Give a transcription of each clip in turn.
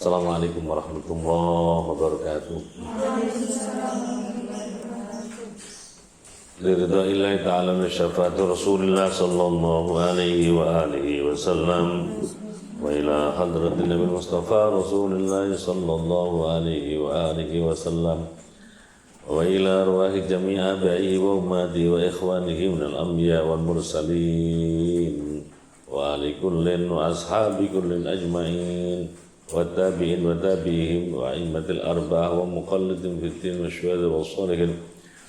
Assalamualaikum warahmatullahi wabarakatuh. Liridaillahi ta'ala min syafaati Rasulillah sallallahu alaihi wa alihi wasallam wa ila hadratin Nabi Mustafa Rasulillah sallallahu alaihi wa alihi wasallam wa ila arwahi jami'a abihi wa ummati wa ikhwanihi minal anbiya wal mursalin wa ali kullin wa ashabi kullin ajma'in wa tabi'in wa tabi'ihim wa a'immatil arba'ah wa muqallidin fiddin wa syuhada wa salihin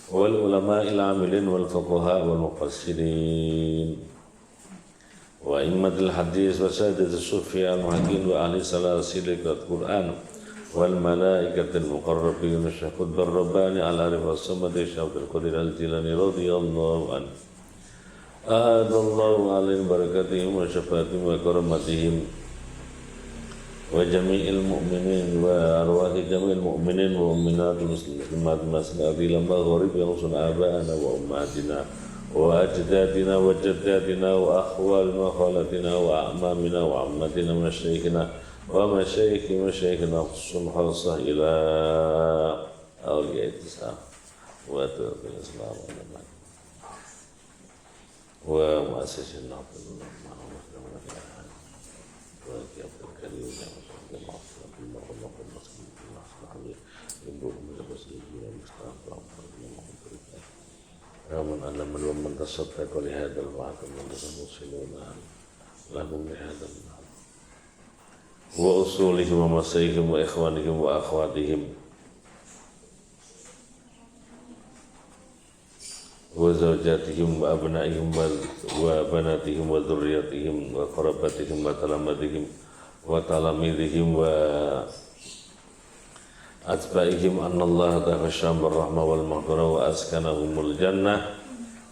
wal ulama'il amilin wal fuqaha wal mufassirin wa a'immatil hadis wa sadatis sufiya al muhaddin wa ahli salasilik al-Qur'an wal malaikatil muqarrabin syahud barrabani al-arif was-samadi syahud al-qadir al-jilani radiyallahu anhu adallahu alayhi barakatihim wa syafatihim wa karamatihim wa jami'il mu'minin wa arwahi jami'il mu'minin wa mu'minatul muslimat masnadi lamba gharib yang sunna aba'ana wa ummatina wa ajdadina wa jaddatina wa akhwalina wa khalatina wa a'mamina wa ammatina wa masyayikhina wa masyayikhi masyayikhina khususum khasah ila awliya itisam wa tu'bil islam wa mu'asisin nafil wa kiatul karim Raman anda meluman tasaddaq li hadzal wa'd min muslimina lahum li hadzal wa usulihim wa masaihim wa ikhwanihim wa akhwatihim wa zawjatihim wa abnaihim wa banatihim wa dzurriyyatihim wa qarabatihim wa talamatihim wa talamidihim wa atba'ihim annallaha taghasham birrahmah wal maghfirah wa askanahumul jannah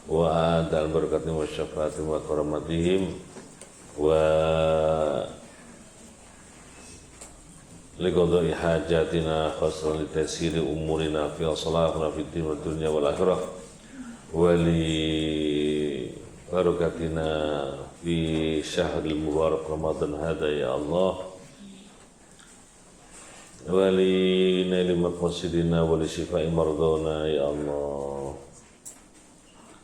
wa adal barakatihim wa syafaatihim wa karamatihim wa liqadai hajatina khasran li taysiri umurina fi salahina fid din wad dunya wal akhirah wa li barakatina fi syahril mubarak Ramadan hada ya Allah wa li naili maqasidina wa li shifai mardana ya Allah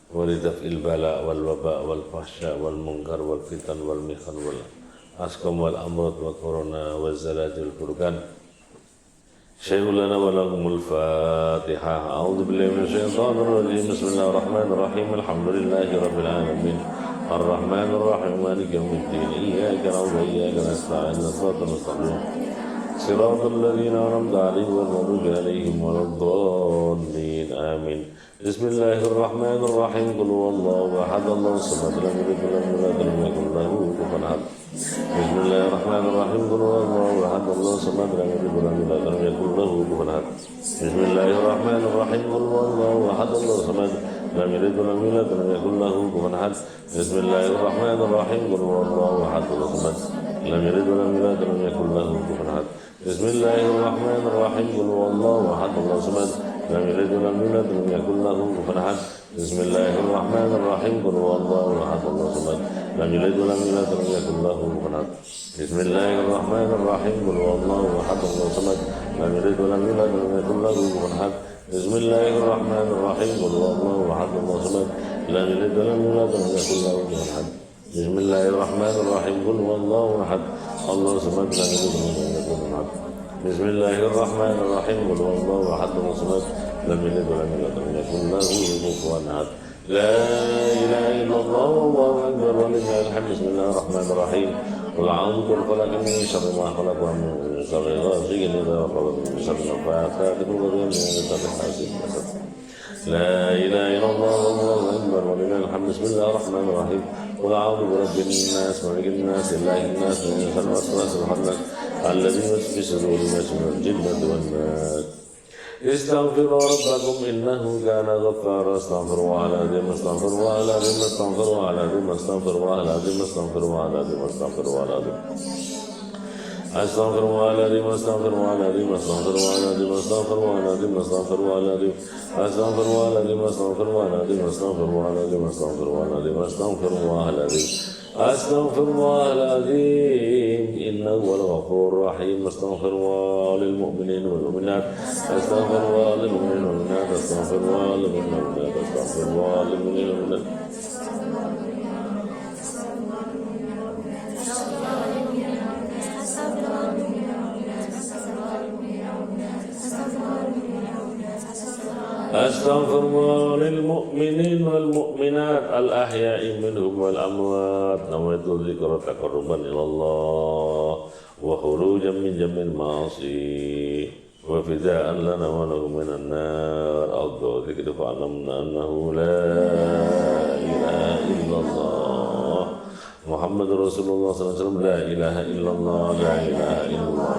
wa li daf'il bala wal waba wal fahsya wal munkar wal fitan wal mihan wal asqam wal amrad wa corona wa zalazil furqan syai'un lana wa lahumul fatihah a'udzu billahi minasyaitonir rajim bismillahir rahmanir rahim alhamdulillahi rabbil alamin arrahmanir rahim maliki yaumiddin iyyaka na'budu wa iyyaka nasta'in ihdinas mustaqim صراط الذين أنعمت عليهم غير المغضوب عليهم ولا الضالين آمين بسم الله الرحمن الرحيم قل هو الله أحد الله الصمد لم يلد ولم يولد ولم يكن له كفوا أحد بسم الله الرحمن الرحيم قل هو الله أحد الله الصمد لم يلد ولم يولد ولم يكن له كفوا أحد بسم الله الرحمن الرحيم قل هو الله أحد الله الصمد لم يلد ولم يولد ولم يكن له كفوا أحد بسم الله الرحمن الرحيم قل هو الله أحد الله الصمد لم يلد ولم يولد ولم يكن له كفوا أحد بسم الله الرحمن الرحيم قل هو الله احد الله الصمد لم يلد ولم يولد ولم يكن له كفوا احد بسم الله الرحمن الرحيم قل هو الله احد الله الصمد لم يلد ولم يولد ولم يكن له كفوا احد بسم الله الرحمن الرحيم قل هو الله احد الله الصمد لم يلد ولم يولد ولم يكن له كفوا احد بسم الله الرحمن الرحيم قل هو الله احد الله الصمد لم يلد ولم يولد ولم يكن له كفوا احد بسم الله الرحمن الرحيم قل هو الله احد الله الصمد لم يلد ولم يولد بسم الله الرحمن الرحيم قل هو الله احد الله الصمد لم يلد ولم يولد ولم يكن له كفوا احد لا اله الا الله والله اكبر ولله الحمد بسم الله الرحمن الرحيم قل اعوذ بالفلق من شر ما خلق ومن شر غاسق اذا وقب من شر النفاثات في العقد من شر حاسد لا اله الا الله والله اكبر ولله الحمد بسم الله الرحمن الرحيم قل اعوذ برب الناس ملك الناس اله الناس من شر الوسواس الخناس الذي يوسوس في صدور الناس من الجنة والناس استغفروا ربكم إنه كان غفارا استغفروا على ذم استغفروا على ذم استغفروا على ذم استغفروا على ذم استغفروا على ذم استغفروا على ذم Astaghfirullahaladzim, astaghfirullahaladzim, astaghfirullahaladzim, astaghfirullahaladzim, astaghfirullahaladzim, astaghfirullahaladzim, astaghfirullahaladzim, astaghfirullahaladzim, astaghfirullahaladzim, astaghfirullahaladzim, astaghfirullahaladzim, innahu huwal ghafurur rahim, astaghfirullah lil mu'minin wal mu'minat, astaghfirullah lil mu'minin wal mu'minat, astaghfirullah lil mu'minin wal mu'minat, astaghfirullah lil mu'minin wal mu'minat. Astaghfirullah lil mu'minin wal mu'minat al-ahya'i minhum wal amwat, nawaitu dzikra taqarruban ila Allah wa khurujan min jamil ma'asi wa fida'an lana wa lahum minan nar. Allahu dzikra fa'lamna annahu la ilaha illallah Muhammadur Rasulullah sallallahu alaihi wasallam. La ilaha illallah, la ilaha illallah,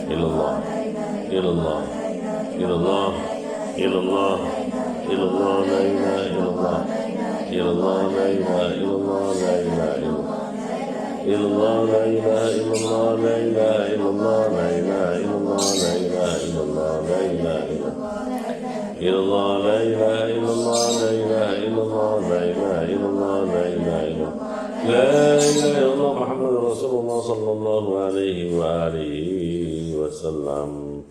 illallah, illallah, illallah, illallah, illallah, la ilaha illallah, illallah, la ilaha illallah, la ilaha illallah, la ilaha illallah, la ilaha illallah, la ilaha illallah, la ilaha illallah, la ilaha illallah, la ilaha illallah, la ilaha illallah, la ilaha illallah, la ilaha illallah, la ilaha illallah, Muhammadur Rasulullah sallallahu alaihi wa alihi wasallam.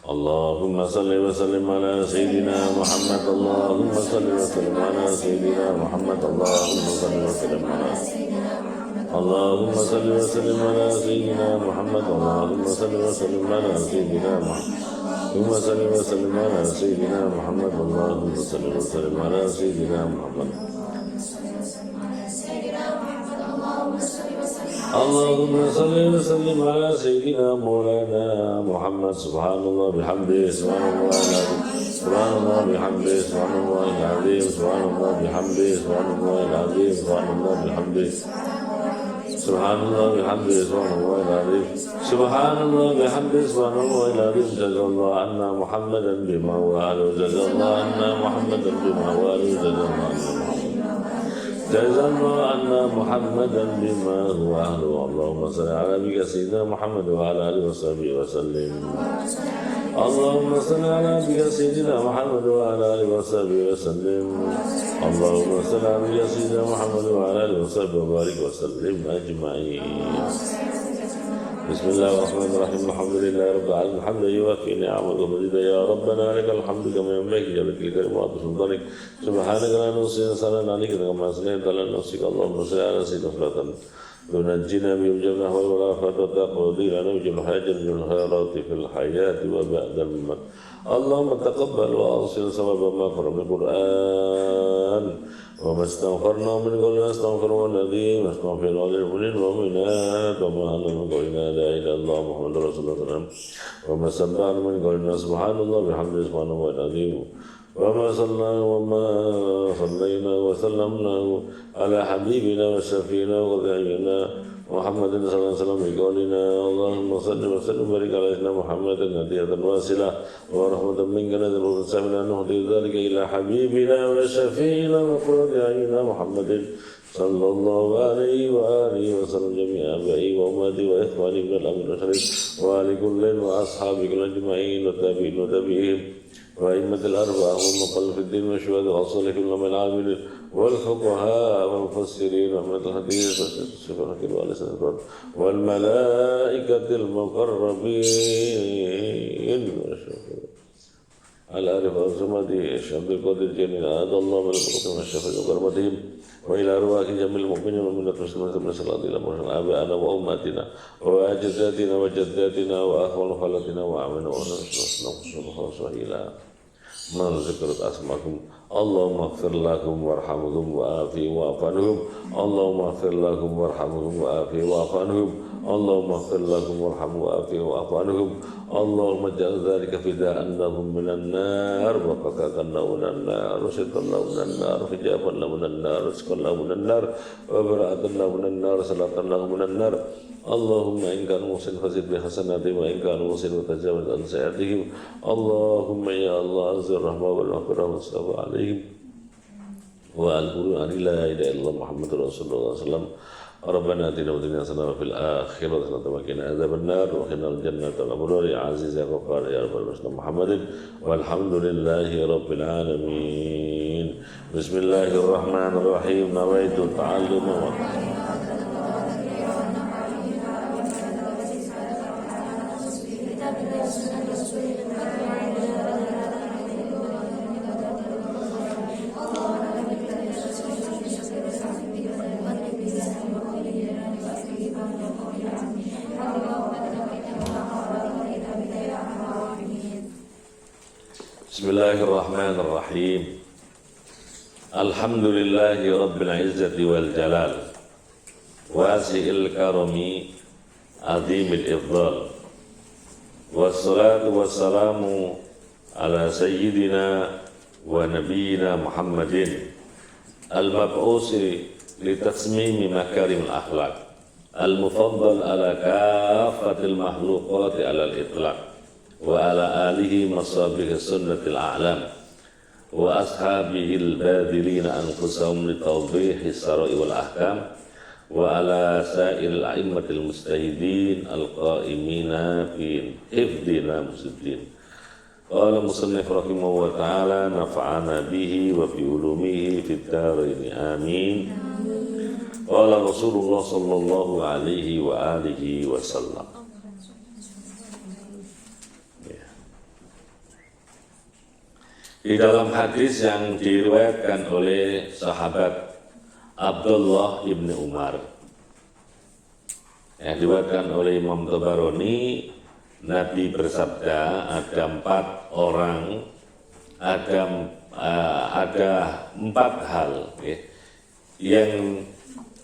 Allahumma salli wa sallim ala Sayyidina Muhammad. Allahumma salli wa sallim ala Sayyidina Muhammad. Allahumma salli wa sallim ala Allahumma salli wa sallim ala Sayyidina Muhammad. Allahumma salli wa sallim ala Sayyidina Muhammad. Allahumma salli wa sallim ala Sayyidina Muhammad. Allahumma salli wa sallim ala Sayyidina Muhammad. Allahumma salli wa sallim ala Sayyidina Maulana Muhammad. Subhanallah bihamdihi, subhanallah al-azim, subhanallah bihamdihi, subhanallah al-azim, subhanallah bihamdihi, subhanallah al-azim, subhanallah bihamdihi, subhanallah bihamdihi, subhanallah al-azim, subhanallah bihamdihi, subhanallah al-azim. Jazallahu anna Muhammadan bima huwa ahluhu, jazallahu anna Muhammadan bima huwa ahluhu, jazallahu anna Muhammadan bima huwa ahluhu. Allahumma salli ala nabiyyika sayyidina Muhammad wa ala alihi wa sahbihi wa sallim. Allahumma salli ala nabiyyika sayyidina Muhammad wa ala alihi wa sahbihi wa sallim. Allahumma salli ala nabiyyika sayyidina Muhammad wa ala alihi wa sahbihi wa barik wa sallim ajma'in. Bismillahirrahmanirrahim. Alhamdulillahi rabbil alamin. Hamdan yuwaffi ni'amahu wa mazidan. Ya rabbana lakal hamdu kama yanbaghi li wajhika al-karim wa sultanik. Subhanaka la nuhsi sana'an 'alaika kama asnayta ala nafsika. Allahumma salli ala sayyidina salatan tunajjina bi jami'i ahwal wal afat wa taqdi lana bi jami'i hajat min khairati fil hayati wa ba'da al-mamat. Allahumma taqabbal wa asil sawaba ma qara min Qur'an wa mastaghfarna min kulli astaghfiru alladhi mastaghfiru lil mu'minin wa mu'minat wa ma anna min qawlina la ilaha illallah Muhammadur Rasulullah sallallahu alaihi wasallam wa masabbana min qawlina subhanallah bihamdihi subhanahu wa ta'ala wa ma sallayna wa sallamna ala habibina wa shafiina wa qadhiyina Muhammadin sallallahu alaihi wasallam biqaulina Allahumma salli wa sallim barik ala sayyidina Muhammadin hadiyatan wasilah wa rahmatan minka nadhuru samina nuhdi dzalika ila habibina wa shafiina wa qadhiyina Muhammadin sallallahu alaihi wa alihi wa sallam jami'a abai wa ummati wa ikhwani min al-amr al-sharif wa ali kullin wa ashabi kullin ajma'in wa tabi'in wa tabi'in wa immatil arba'ah wa muqallifid-din wa syuhada wa salihin wa al-amilin والفقهاء والمفسرين ومن الحديث والسفر والملائكة المقربين العارف والزمدي الشمس القدر الجليل هذا الله من القدر والشفاء وكرمتهم وإلى أرواح جميع المؤمنين ومن المسلمين من صلاة إلى مرسل آبائنا وأمهاتنا وأجدادنا وجداتنا وأخوان خالتنا وأعمنا ونصر إلى من ذكرت أسماءكم اللهم اغفر لهم وارحمهم وآفهم واعف عنهم اللهم اغفر لهم وارحمهم وآفهم واعف عنهم اللهم اغفر لهم وارحمهم وآفهم واعف عنهم اللهم اجعل ذلك فداء لهم من النار وفكاكا لهم من النار وسترا لهم من النار حجابا لهم من النار رزقا لهم من النار وبراءة لهم من النار صلاة لهم من النار اللهم إن كانوا محسنين فزد بحسناتهم وإن كانوا محسنين وتجاوز عن سيئاتهم اللهم يا الله أنزل الرحمة والمغفرة والصلاة عليهم وألقوا أن لا إله إلا الله محمد رسول الله صلى الله عليه وسلم ربنا آتنا في الدنيا حسنة وفي الآخرة حسنة وقنا عذاب النار وقنا الجنة والأبرار يا عزيز يا غفار يا رب العالمين محمد والحمد لله رب العالمين. بسم الله الرحمن الرحيم. نويت التعلم Bismillahirrahmanirrahim. Alhamdulillahi rabbil izzati wal jalal wasi'il karami azimil ifdal wassalatu wassalamu ala sayyidina wa nabiyyina Muhammadin al-mab'usi li tasmimi makarimil akhlaq al-mufaddal ala kafatil makhluqati ala al-itlaq wa ala alihi masabih sunnatil a'lam wa ashabihil badilina anfusahum li tawdihi sarai wal ahkam wa ala sa'il a'immatil mustahidin al-qa'imina fi hifdina musidin. Qala musannif rahimahu wa ta'ala nafa'ana bihi wa fi ulumihi fid dharain amin. Qala Rasulullah sallallahu alaihi wa alihi wasallam. Di dalam hadis yang diriwayatkan oleh sahabat Abdullah ibn Umar, yang diriwayatkan oleh Imam Tabarani, Nabi bersabda ada 4 orang, ada 4 hal yang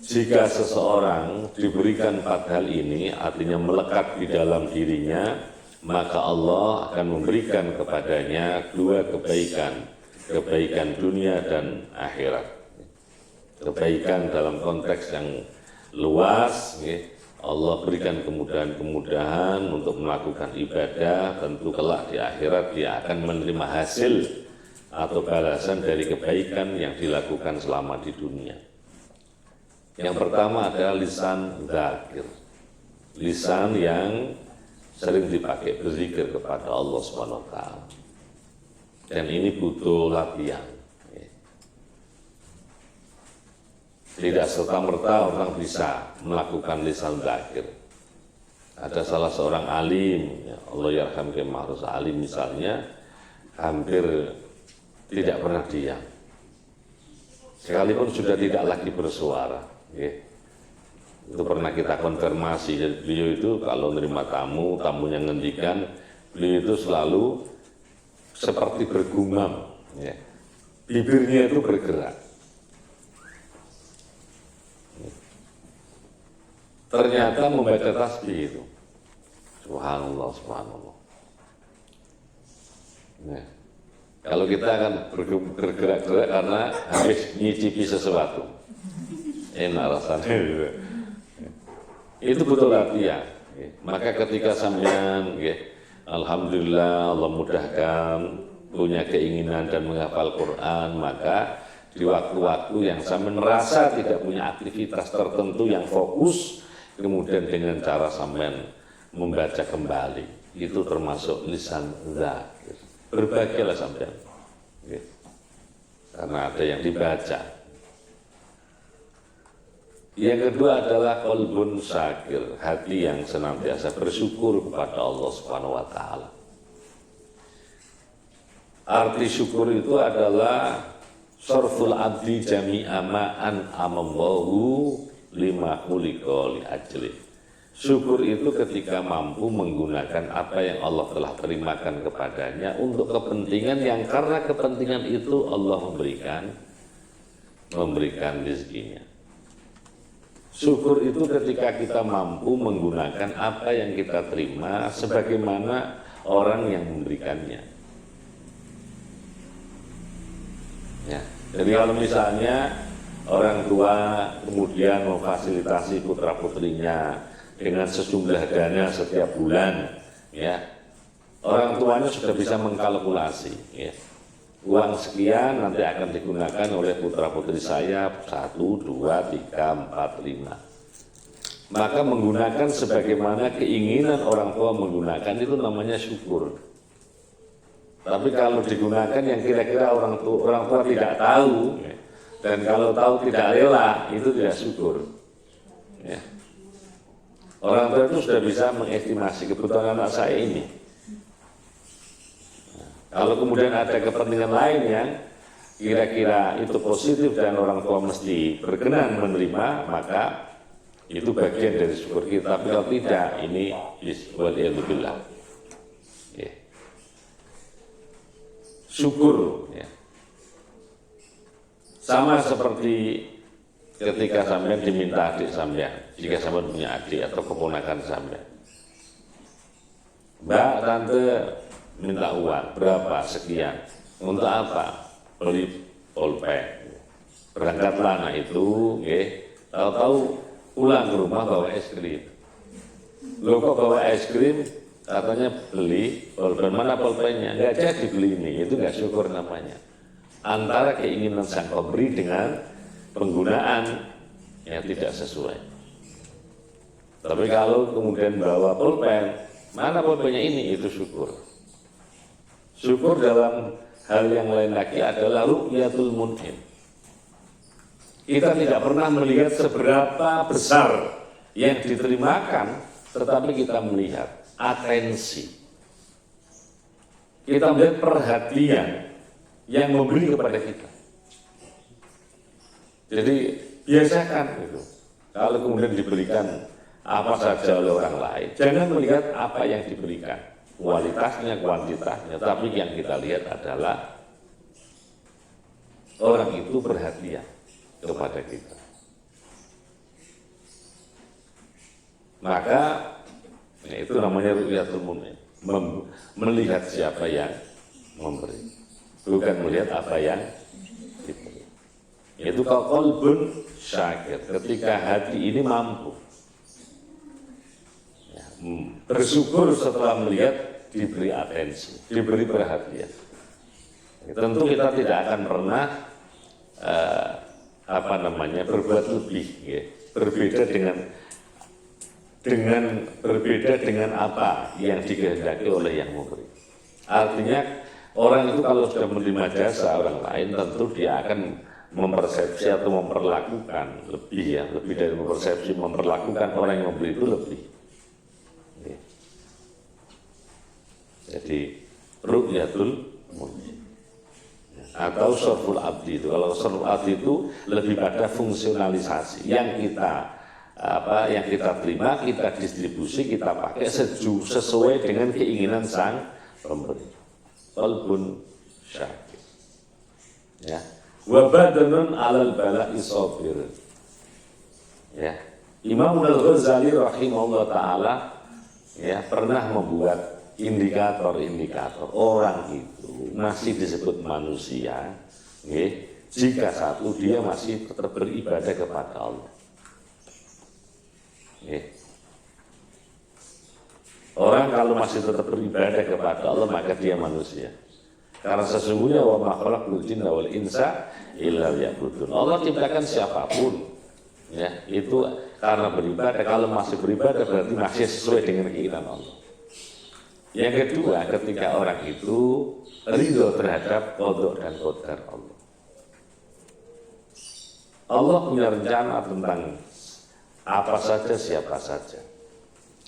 jika seseorang diberikan 4 hal ini, artinya melekat di dalam dirinya, maka Allah akan memberikan kepadanya 2 kebaikan, kebaikan dunia dan akhirat. Kebaikan dalam konteks yang luas, Allah berikan kemudahan-kemudahan untuk melakukan ibadah, tentu kelak di akhirat dia akan menerima hasil atau balasan dari kebaikan yang dilakukan selama di dunia. Yang pertama adalah lisan dzakir, lisan yang sering dipakai berzikir kepada Allah Subhanahu wa taala. Dan ini butuh latihan. Tidak serta-merta orang bisa melakukan lisan dzakir. Ada salah seorang alim, Allah yarham harus alim misalnya, hampir tidak pernah diam. Sekalipun sudah tidak lagi bersuara. Itu pernah kita konfirmasi. Jadi beliau itu kalau menerima tamu, tamunya ngendikan, beliau itu selalu seperti bergumam, bibirnya itu bergerak. Ternyata membaca tasbih itu, subhanallah, subhanallah. Kalau kita akan bergerak-gerak karena habis nyicipi sesuatu, enak rasanya gitu. Itu butuh latihan. Maka ketika sampean alhamdulillah Allah mudahkan punya keinginan dan menghafal Quran, maka di waktu-waktu yang sampean merasa tidak punya aktivitas tertentu yang fokus, kemudian dengan cara sampean membaca kembali, itu termasuk lisan dzakir. Berbahagialah sampean. Karena ada yang dibaca. Yang kedua adalah qalbun syakir, hati yang senantiasa bersyukur kepada Allah Subhanahu wa taala. Arti syukur itu adalah sarful abdi jami'a ma'an amallahu lima khuliqa li ajli. Syukur itu ketika mampu menggunakan apa yang Allah telah terimakan kepadanya untuk kepentingan yang karena kepentingan itu Allah memberikan rezekinya. Syukur itu ketika kita mampu menggunakan apa yang kita terima sebagaimana orang yang memberikannya. Ya. Jadi kalau misalnya orang tua kemudian memfasilitasi putra-putrinya dengan sejumlah dana setiap bulan, ya, orang tuanya sudah bisa mengkalkulasi, ya. Uang sekian nanti akan digunakan oleh putra-putri saya 1, 2, 3, 4, 5. maka menggunakan sebagaimana keinginan orang tua menggunakan itu namanya syukur. Tapi kalau digunakan yang kira-kira orang tua tidak tahu, dan kalau tahu tidak rela, itu tidak syukur. Ya. Orang tua itu sudah bisa mengestimasi kebutuhan anak saya ini. Kalau kemudian ada kepentingan lain yang kira-kira itu positif dan orang tua mesti berkenan menerima, maka itu bagian dari syukur kita. Tapi kalau tidak, ini waliyadzubillah. Ya. Syukur, ya. Sama seperti ketika sampean diminta adik sampean, jika sampean punya adik atau keponakan sampean, Mbak, tante minta uang berapa, sekian, untuk apa? Beli pulpen. Berangkatlah anak itu, tahu-tahu pulang ke rumah bawa es krim. Lo kok bawa es krim? Katanya beli pulpen. Mana pulpennya? Nggak jadi beli ini, itu nggak syukur namanya. Antara keinginan sang pemberi dengan penggunaan yang tidak sesuai. Tapi kalau kemudian bawa pulpen, mana pulpennya ini? Itu syukur. Syukur dalam hal yang lain lagi adalah ru'yatul mun'im. Kita tidak pernah melihat seberapa besar yang diterimakan, tetapi kita melihat atensi. Kita melihat perhatian yang memberi kepada kita. Jadi biasakan itu. Kalau kemudian diberikan apa saja oleh orang lain, jangan melihat apa yang diberikan, kualitasnya, kuantitasnya, tapi yang kita lihat adalah orang itu perhatian kepada kita. Maka itu namanya ru'yatul mun'im, melihat siapa yang memberi, bukan melihat apa yang diberi. Itu kalau qalbun syakir, ketika hati ini mampu bersyukur setelah melihat diberi atensi, diberi perhatian. Tentu kita tidak akan pernah berbuat lebih, ya. Berbeda dengan apa yang dikehendaki oleh yang memberi. Artinya orang itu kalau sudah menerima jasa orang lain, tentu dia akan mempersepsi atau memperlakukan lebih dari mempersepsi, memperlakukan orang yang memberi itu lebih. Ya. Jadi ru'yatul mun'im atau syarful abdi itu. Kalau syarful abdi itu lebih pada fungsionalisasi yang kita terima, kita distribusi, kita pakai sesuai dengan keinginan sang pemberi. Qalbun syakir. Ya. Wa badanun 'alal bala'i sabir. Ya. Imam Al-Ghazali rahimahullah taala ya pernah membuat indikator-indikator orang itu masih disebut manusia, jika satu dia masih tetap beribadah kepada Allah. Orang kalau masih tetap beribadah kepada Allah, maka dia manusia. Karena sesungguhnya wa ma khalaqtul jinna wal insa illa liya'budun. Allah ciptakan siapapun, ya itu karena beribadah. Kalau masih beribadah berarti masih sesuai dengan keinginan Allah. Yang kedua, ketika orang itu ridho terhadap qada dan qadar Allah. Allah punya rencana tentang apa saja, siapa saja.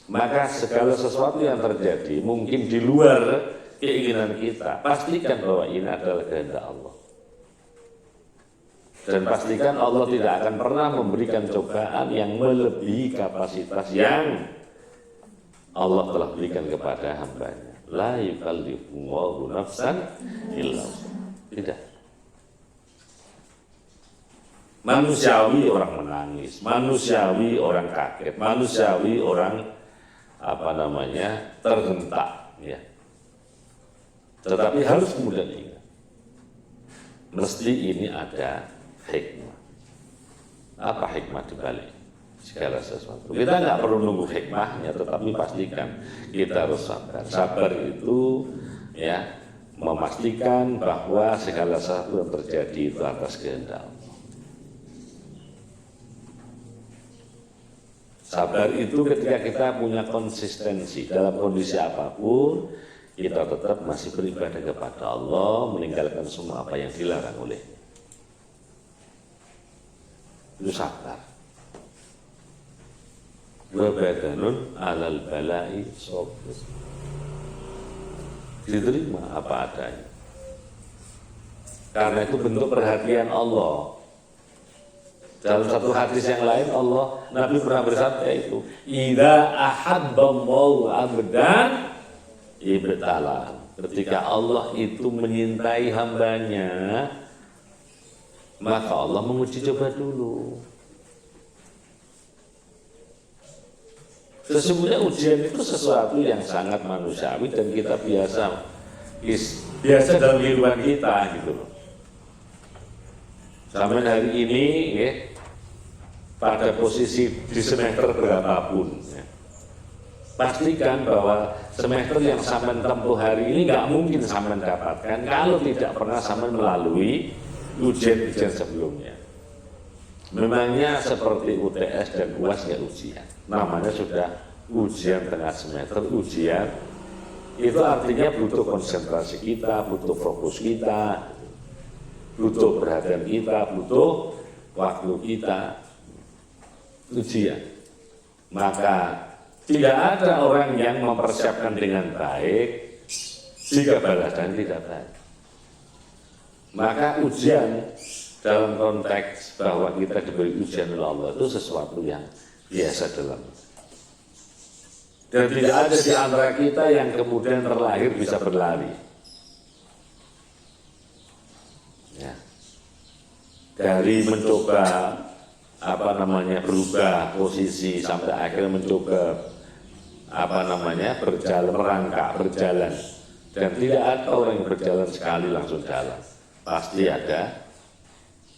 Maka segala sesuatu yang terjadi mungkin di luar keinginan kita, pastikan bahwa ini adalah kehendak Allah. Dan pastikan Allah tidak akan pernah memberikan cobaan yang melebihi kapasitas yang Allah telah berikan kepada hambanya. La yukallifullahu nafsan illa wus'aha. Tidak. Manusiawi orang menangis, manusiawi orang kaget, manusiawi orang terhentak, ya. Tetapi harus kemudian ingat, mesti ini ada hikmah. Apa hikmah dibalik segala sesuatu? Kita nggak perlu nunggu hikmahnya, tetapi pastikan kita harus sabar. Sabar itu ya memastikan bahwa segala sesuatu yang terjadi itu atas kehendak Allah. Sabar itu ketika kita punya konsistensi dalam kondisi apapun, kita tetap masih beribadah kepada Allah, meninggalkan semua apa yang dilarang olehnya. Itu sabar. Wa badanun alal balai sabr. Diterima apa adanya. Karena itu bentuk perhatian Allah. Dalam satu hadis yang lain Nabi pernah bersabda itu, idza ahabballahu abdan ibtala. Ketika Allah itu menyintai hambanya, maka Allah menguji coba dulu. Sesungguhnya ujian itu sesuatu yang sangat manusiawi dan kita biasa dalam kehidupan kita gitu loh. Sampai hari ini ya, pada posisi di semester berapapun ya, pastikan bahwa semester yang sampai tempuh hari ini nggak mungkin sampai dapatkan kalau tidak pernah sampai melalui ujian-ujian sebelumnya. Memangnya seperti UTS dan UAS ya ujian, namanya sudah ujian tengah semester, ujian itu artinya butuh konsentrasi kita, butuh fokus kita, butuh perhatian kita, butuh waktu kita. Ujian, maka tidak ada orang yang mempersiapkan dengan baik jika balasan tidak baik. Maka ujian dalam konteks bahwa kita diberi ujian oleh Allah itu sesuatu yang biasa dalam. Dan tidak ada di antara kita yang kemudian terlahir bisa berlari. Ya. Dari mencoba berubah posisi sampai akhirnya mencoba berjalan, merangkak, berjalan, dan tidak ada orang yang berjalan sekali langsung jalan, pasti ada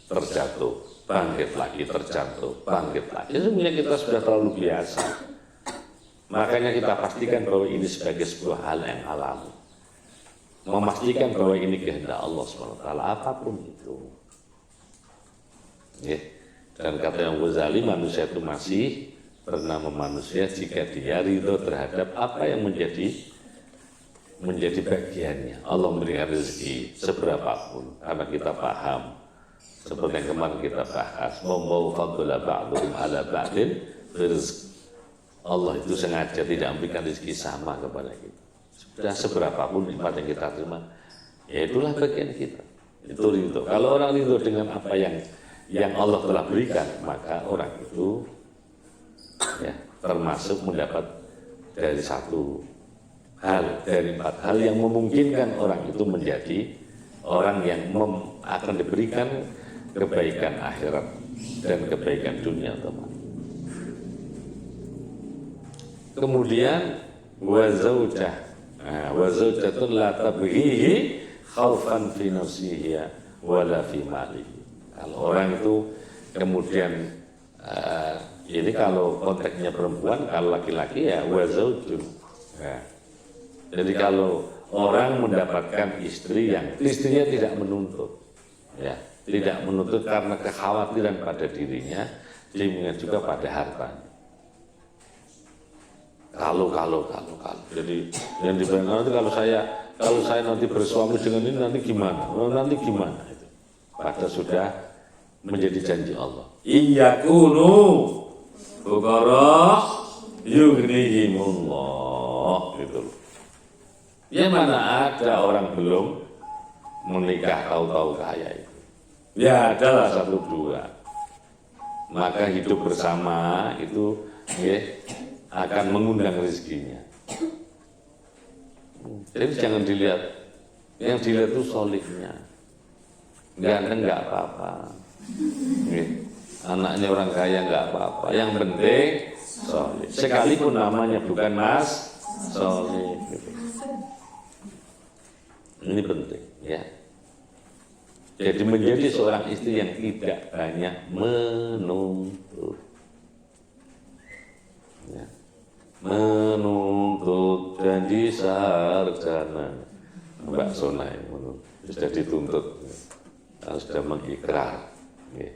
terjatuh, bangkit lagi, terjatuh, bangkit lagi. Sebenarnya kita sudah terlalu biasa, makanya kita pastikan bahwa ini sebagai sebuah hal yang alami, memastikan bahwa ini kehendak Allah SWT apapun itu. Dan kata yang Ghazali, manusia itu masih bernama manusia jika dia ridho terhadap apa yang menjadi bagiannya. Allah memberikan rezeki seberapapun, karena kita paham seperti yang kemarin kita bahas, mau fadla ba'dhum ala ba'din rizq. Allah itu sengaja tidak memberikan rezeki sama kepada kita. Sudah seberapapun nikmat yang kita terima, ya itulah bagian kita. Itu ridho. Kalau orang ridho dengan apa yang Allah telah berikan, maka orang itu ya, termasuk mendapat dari satu hal, dari 4 hal yang memungkinkan orang itu menjadi orang yang akan diberikan kebaikan akhirat dan kebaikan dunia teman. Kemudian wa zaujatun la tabghihi khaufan fi nafsihi wala fi malihi. Kalau orang itu kemudian ini kalau konteksnya perempuan, kalau laki-laki ya wazaujun. Ya. Jadi kalau orang mendapatkan istri yang istrinya tidak menuntut, ya, tidak menuntut karena kekhawatiran pada dirinya, demikian juga pada hartanya. Kalau. Jadi yang dibayangkan nanti kalau saya nanti bersuami dengan ini nanti gimana? Nanti gimana? Padahal sudah menjadi janji Allah. Iyakunu fuqara yughnihimullah, gitu. Ya mana ada orang belum menikah tahu-tahu kaya itu. Ya adalah 1-2. Maka hidup bersama itu ya, akan mengundang rezekinya. Jadi jangan dilihat, yang dilihat itu solihnya. Ganteng nggak apa-apa, anaknya orang kaya nggak apa-apa, yang penting soleh. Sekalipun namanya bukan Mas Soleh, ini penting ya. Jadi menjadi seorang istri yang tidak banyak menuntut, ya. Menuntut janji sarjana, Mbak Sonai sudah dituntut. Sudah mengikrar, ya.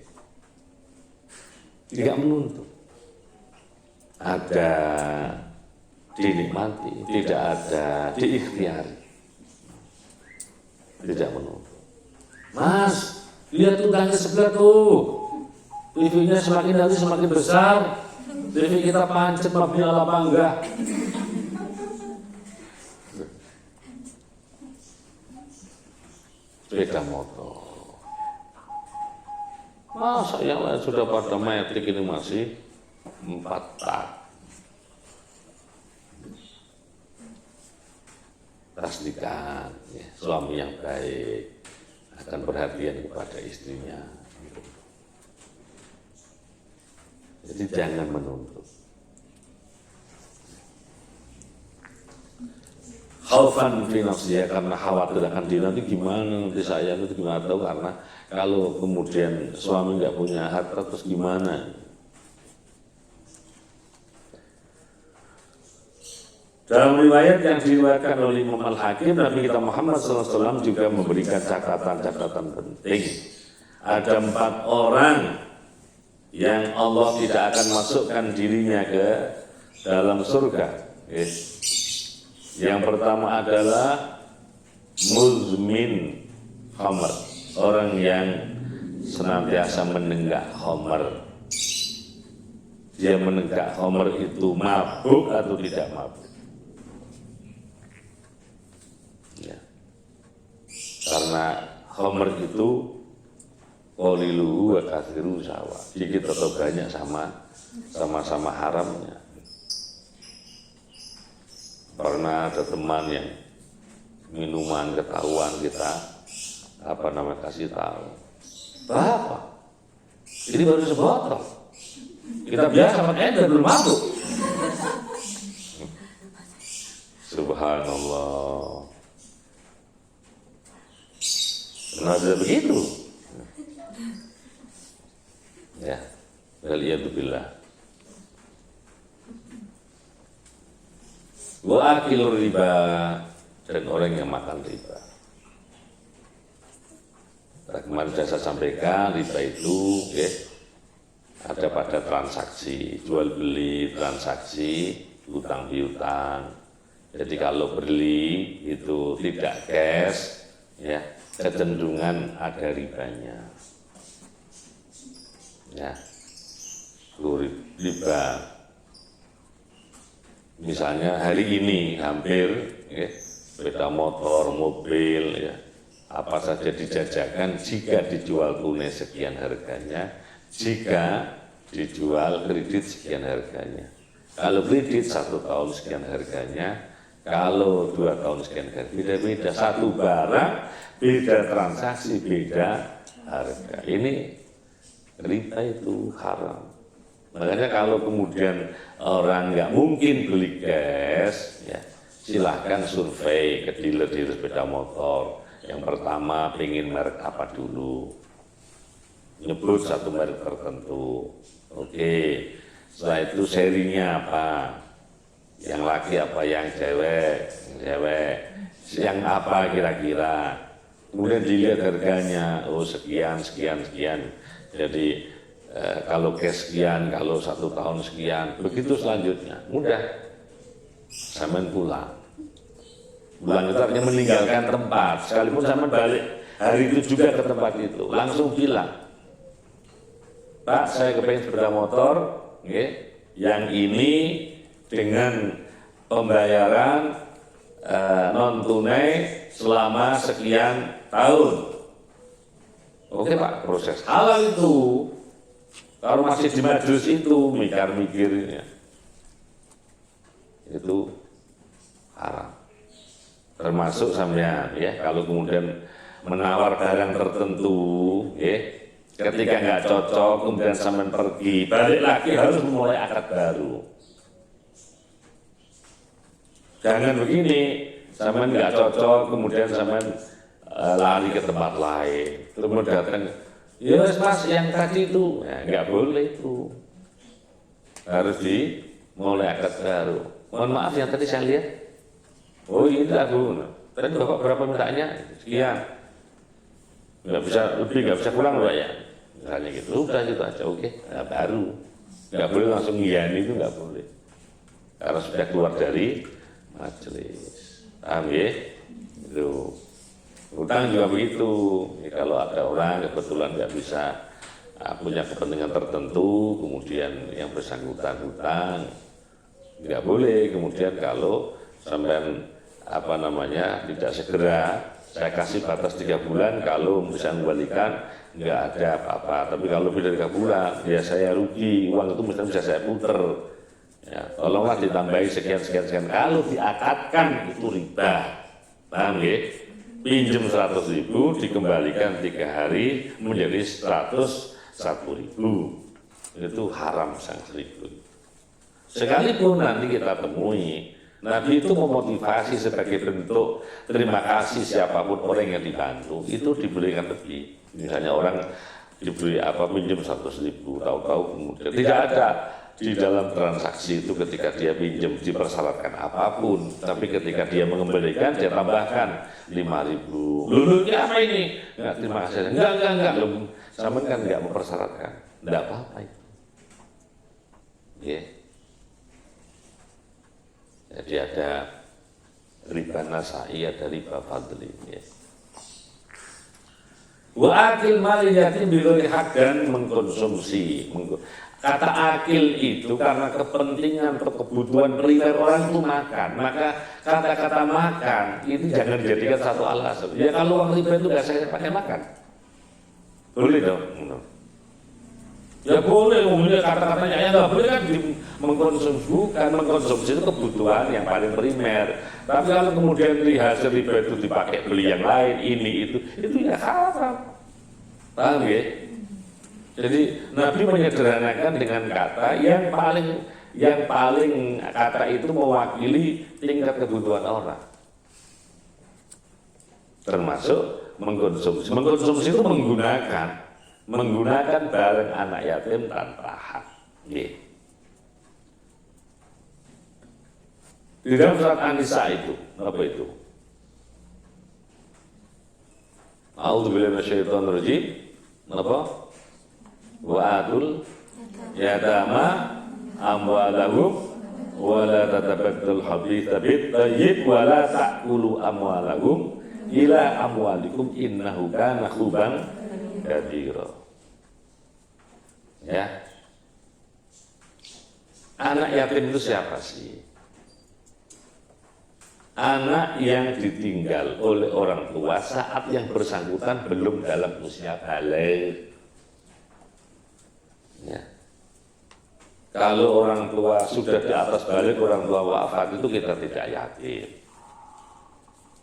Tidak menuntut. ada dinikmati, tidak ada diikhtiari, tidak menuntut. Mas, lihat tuh tangga sebelah tuh, TV-nya semakin hari semakin besar, TV kita pancet mau nyala apa enggak? Sepeda motor. Masa yang lain sudah pada metik ini masih 4 tak. Pastikan ya, suami yang baik akan perhatian kepada istrinya. Jadi jangan menuntut. Khaufan fi nafsiha, karena khawatir akan diri nanti gimana, nanti saya itu nggak tahu, karena kalau kemudian suami nggak punya harta terus gimana? Dalam riwayat yang diriwayatkan oleh Imam Al-Hakim, Nabi kita Muhammad SAW juga memberikan catatan-catatan penting. Ada 4 orang yang Allah tidak akan masukkan dirinya ke dalam surga. Yang pertama adalah muzmin khamr, orang yang senantiasa menenggak khamr. Dia menenggak khamr itu mabuk atau tidak mabuk. Ya. Karena khamr itu qaliluhu wa katsiruhu sawa, sedikit atau banyak sama-sama haramnya. Pernah ada teman yang minuman ketahuan, kita kasih tahu, Bapak, ini baru sebotol, kita biasa pakai dan belum mabuk. Subhanallah. Kenapa begitu? Ya, waliyadzubillah. Wa akilur riba, dan orang yang makan riba. Nah, kemarin sudah saya sampaikan, riba itu ada pada transaksi jual beli, transaksi utang piutang. Jadi kalau beli itu tidak cash, ya kecenderungan ada ribanya. Ya, riba. Misalnya hari ini hampir sepeda motor, mobil, ya, apa saja dijajakan, jika dijual tunai sekian harganya, jika dijual kredit sekian harganya. Kalau kredit 1 tahun sekian harganya, kalau 2 tahun sekian harganya, beda-beda. Satu barang, beda transaksi, beda harga. Ini riba itu haram. Makanya kalau kemudian orang nggak mungkin beli cash, ya, silahkan survei ke dealer-dealer sepeda motor. Yang pertama, pengen merek apa dulu, nyebut satu merek tertentu. Oke, setelah itu serinya apa, yang laki apa, yang cewek, yang apa kira-kira. Kemudian dilihat harganya, oh sekian. Jadi kalau cash sekian, kalau 1 tahun sekian, begitu selanjutnya. Mudah, sampean pulang itu artinya meninggalkan tempat. Sekalipun sampean balik hari itu juga ke tempat itu, langsung bilang, Pak, saya kepengen sepeda motor, yang ini dengan pembayaran non tunai selama sekian tahun. Oke Pak, proses halal itu. Kalau masih di majlis itu mikirnya itu haram. Termasuk sampean, ya, kalau kemudian menawar barang tertentu, ketika nggak cocok, kemudian sampean pergi, balik lagi harus memulai akad baru. Jangan begini, sampean nggak cocok, kemudian sampean lari ke tempat lain, kemudian datang. Ya Mas, yang tadi itu nggak boleh itu, harus dimulai akad baru. Mohon maaf yang tadi saya lihat, oh ini aku, tadi Bapak berapa mintanya? Sekian, nggak bisa lebih, nggak bisa kurang Pak ya, misalnya gitu, udah gitu aja, oke, nah, baru Nggak boleh langsung ngiyani, itu nggak boleh. Karena sudah keluar dari majelis. Paham ya? Itu. Hutang juga begitu. Ya, kalau ada orang kebetulan nggak bisa punya kepentingan tertentu, kemudian yang bersangkutan hutang, nggak boleh. Kemudian kalau sampean tidak segera, saya kasih batas 3 bulan, kalau bisa mengembalikan nggak ada apa-apa. Tapi kalau lebih dari 3 bulan, ya saya rugi, uang itu mesti bisa saya puter. Ya, tolonglah ditambahi sekian. Kalau diakatkan itu riba, paham ya? Pinjam 100.000 dikembalikan 3 hari menjadi 101.000, itu haram sangat ribu. Sekalipun nanti kita temui Nabi itu memotivasi sebagai bentuk terima kasih siapapun orang yang dibantu, itu diberikan lebih. Misalnya orang diberi pinjam 100.000, tahu-tahu kemudian tidak ada di dalam transaksi itu ketika dia pinjam dipersyaratkan apapun, tapi ketika dia mengembalikan dia tambahkan 5.000. Lulu ini apa ini? Enggak, terima kasih. Enggak. Sama kan enggak mempersyaratkan. Enggak apa-apa itu. Yeah. Jadi ada riba nasai, ada riba fadli. Ya. Wa akil mal yatim bighairi hak, dan mengkonsumsi. Kata akil itu karena kepentingan atau kebutuhan primer orang itu makan. Maka kata-kata makan itu jangan dijadikan satu alasan. Ya kalau uang riba itu nggak saya pakai makan, boleh dong. Ya boleh, umumnya kata-katanya ya nggak boleh kan mengkonsumsi, bukan mengkonsumsi itu kebutuhan yang paling primer. Tapi kalau kemudian lihat riba itu dipakai beli yang lain, ini itu ya haram. Paham ya? Jadi Nabi menyederhanakan dengan kata yang paling kata itu mewakili tingkat kebutuhan orang. Termasuk mengkonsumsi. Mengkonsumsi itu menggunakan barang anak yatim tanpa hak. Yeah. Di dalam surat An-Nisa itu, apa itu? A'udzubillahi minasyaitonir rajim. Apa? Wa atul yatama amwalahum wa la tatabaddal khabitha bit tayyib wa la ta'kulu amwalahum ila amwalikum innahu kana khuban kabira. Ya. Anak yatim itu siapa sih? Anak yang ditinggal oleh orang tua saat yang bersangkutan belum dalam usia balik. Ya. Kalau orang tua sudah di atas balik, orang tua wafat, itu kita tidak yatim.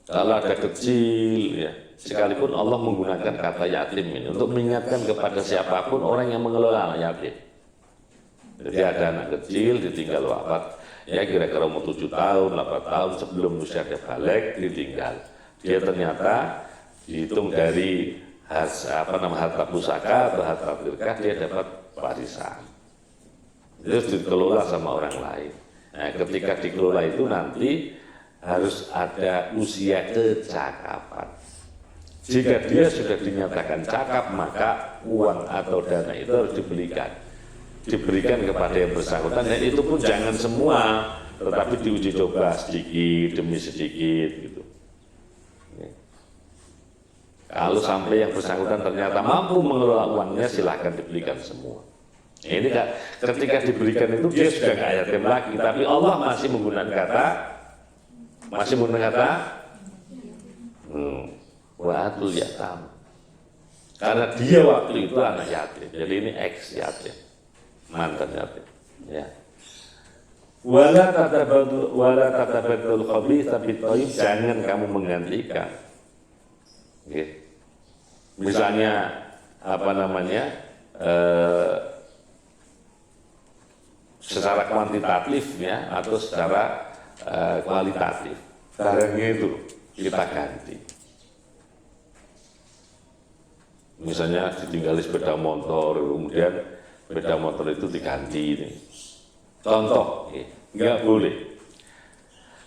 Kalau ada kecil, ya, sekalipun Allah menggunakan kata yatim ini untuk mengingatkan kepada siapapun orang yang mengelola anak yatim. Jadi ada anak kecil ditinggal wafat, ya kira-kira umur 7 tahun, 8 tahun sebelum usia dia balik ditinggal. Dia ternyata dihitung dari harta pusaka atau harta firqah, dia dapat warisan. Itu dikelola sama orang lain. Nah, ketika dikelola itu nanti harus ada usia kecakapan. Jika dia sudah dinyatakan cakap, maka uang atau dana itu harus diberikan kepada yang bersangkutan, dan itu pun jangan semua, tetapi diuji coba sedikit demi sedikit gitu. Kalau sampai yang bersangkutan ternyata mampu mengelola uangnya, silahkan diberikan semua. Ini ketika diberikan itu dia sudah nggak yatim lagi, tapi Allah masih menggunakan kata wa'atul yatam, karena dia waktu itu anak yatim, jadi ini ex yatim, mantan yatim. Ya. Wala tatabaddal khabitha bit thayyib, jangan kamu menggantikan. Okay. Misalnya secara kuantitatif ya, atau secara kualitatif, barangnya itu kita ganti. Misalnya ditinggali sepeda motor, kemudian sepeda motor itu diganti ini. Contoh, nggak boleh.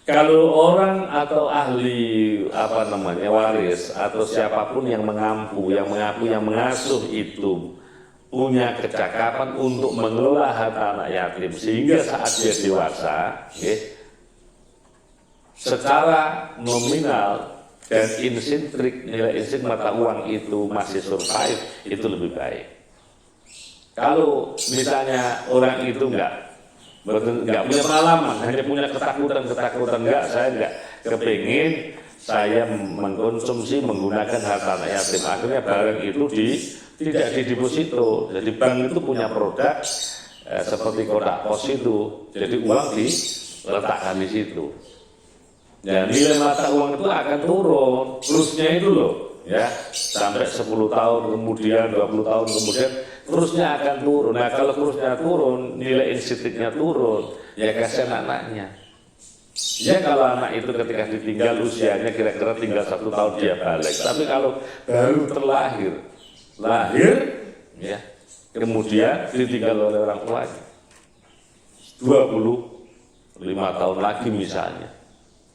Kalau orang atau ahli waris atau siapapun yang mengaku, yang mengasuh itu punya kecakapan untuk mengelola harta anak yatim sehingga saat dia dewasa, secara nominal dan insintrik, nilai insintrik mata uang itu masih survive, itu lebih baik. Kalau misalnya orang itu enggak punya pengalaman, hanya punya ketakutan, saya enggak kepingin saya mengkonsumsi menggunakan harta anak yatim, akhirnya barang itu tidak dideposito. Jadi bank itu punya produk seperti kotak pos itu, jadi uang diletakkan di situ. Dan nilai mata uang itu akan turun, terusnya itu loh, ya sampai 10 tahun kemudian, 20 tahun kemudian, terusnya akan turun. Nah kalau terusnya turun, nilai insitiknya turun, ya kasihan anaknya. Ya kalau anak itu ketika ditinggal usianya kira-kira tinggal 1 tahun dia balik. Tapi kalau baru lahir, ya kemudian ditinggal oleh orang tuanya 25 tahun lagi misalnya.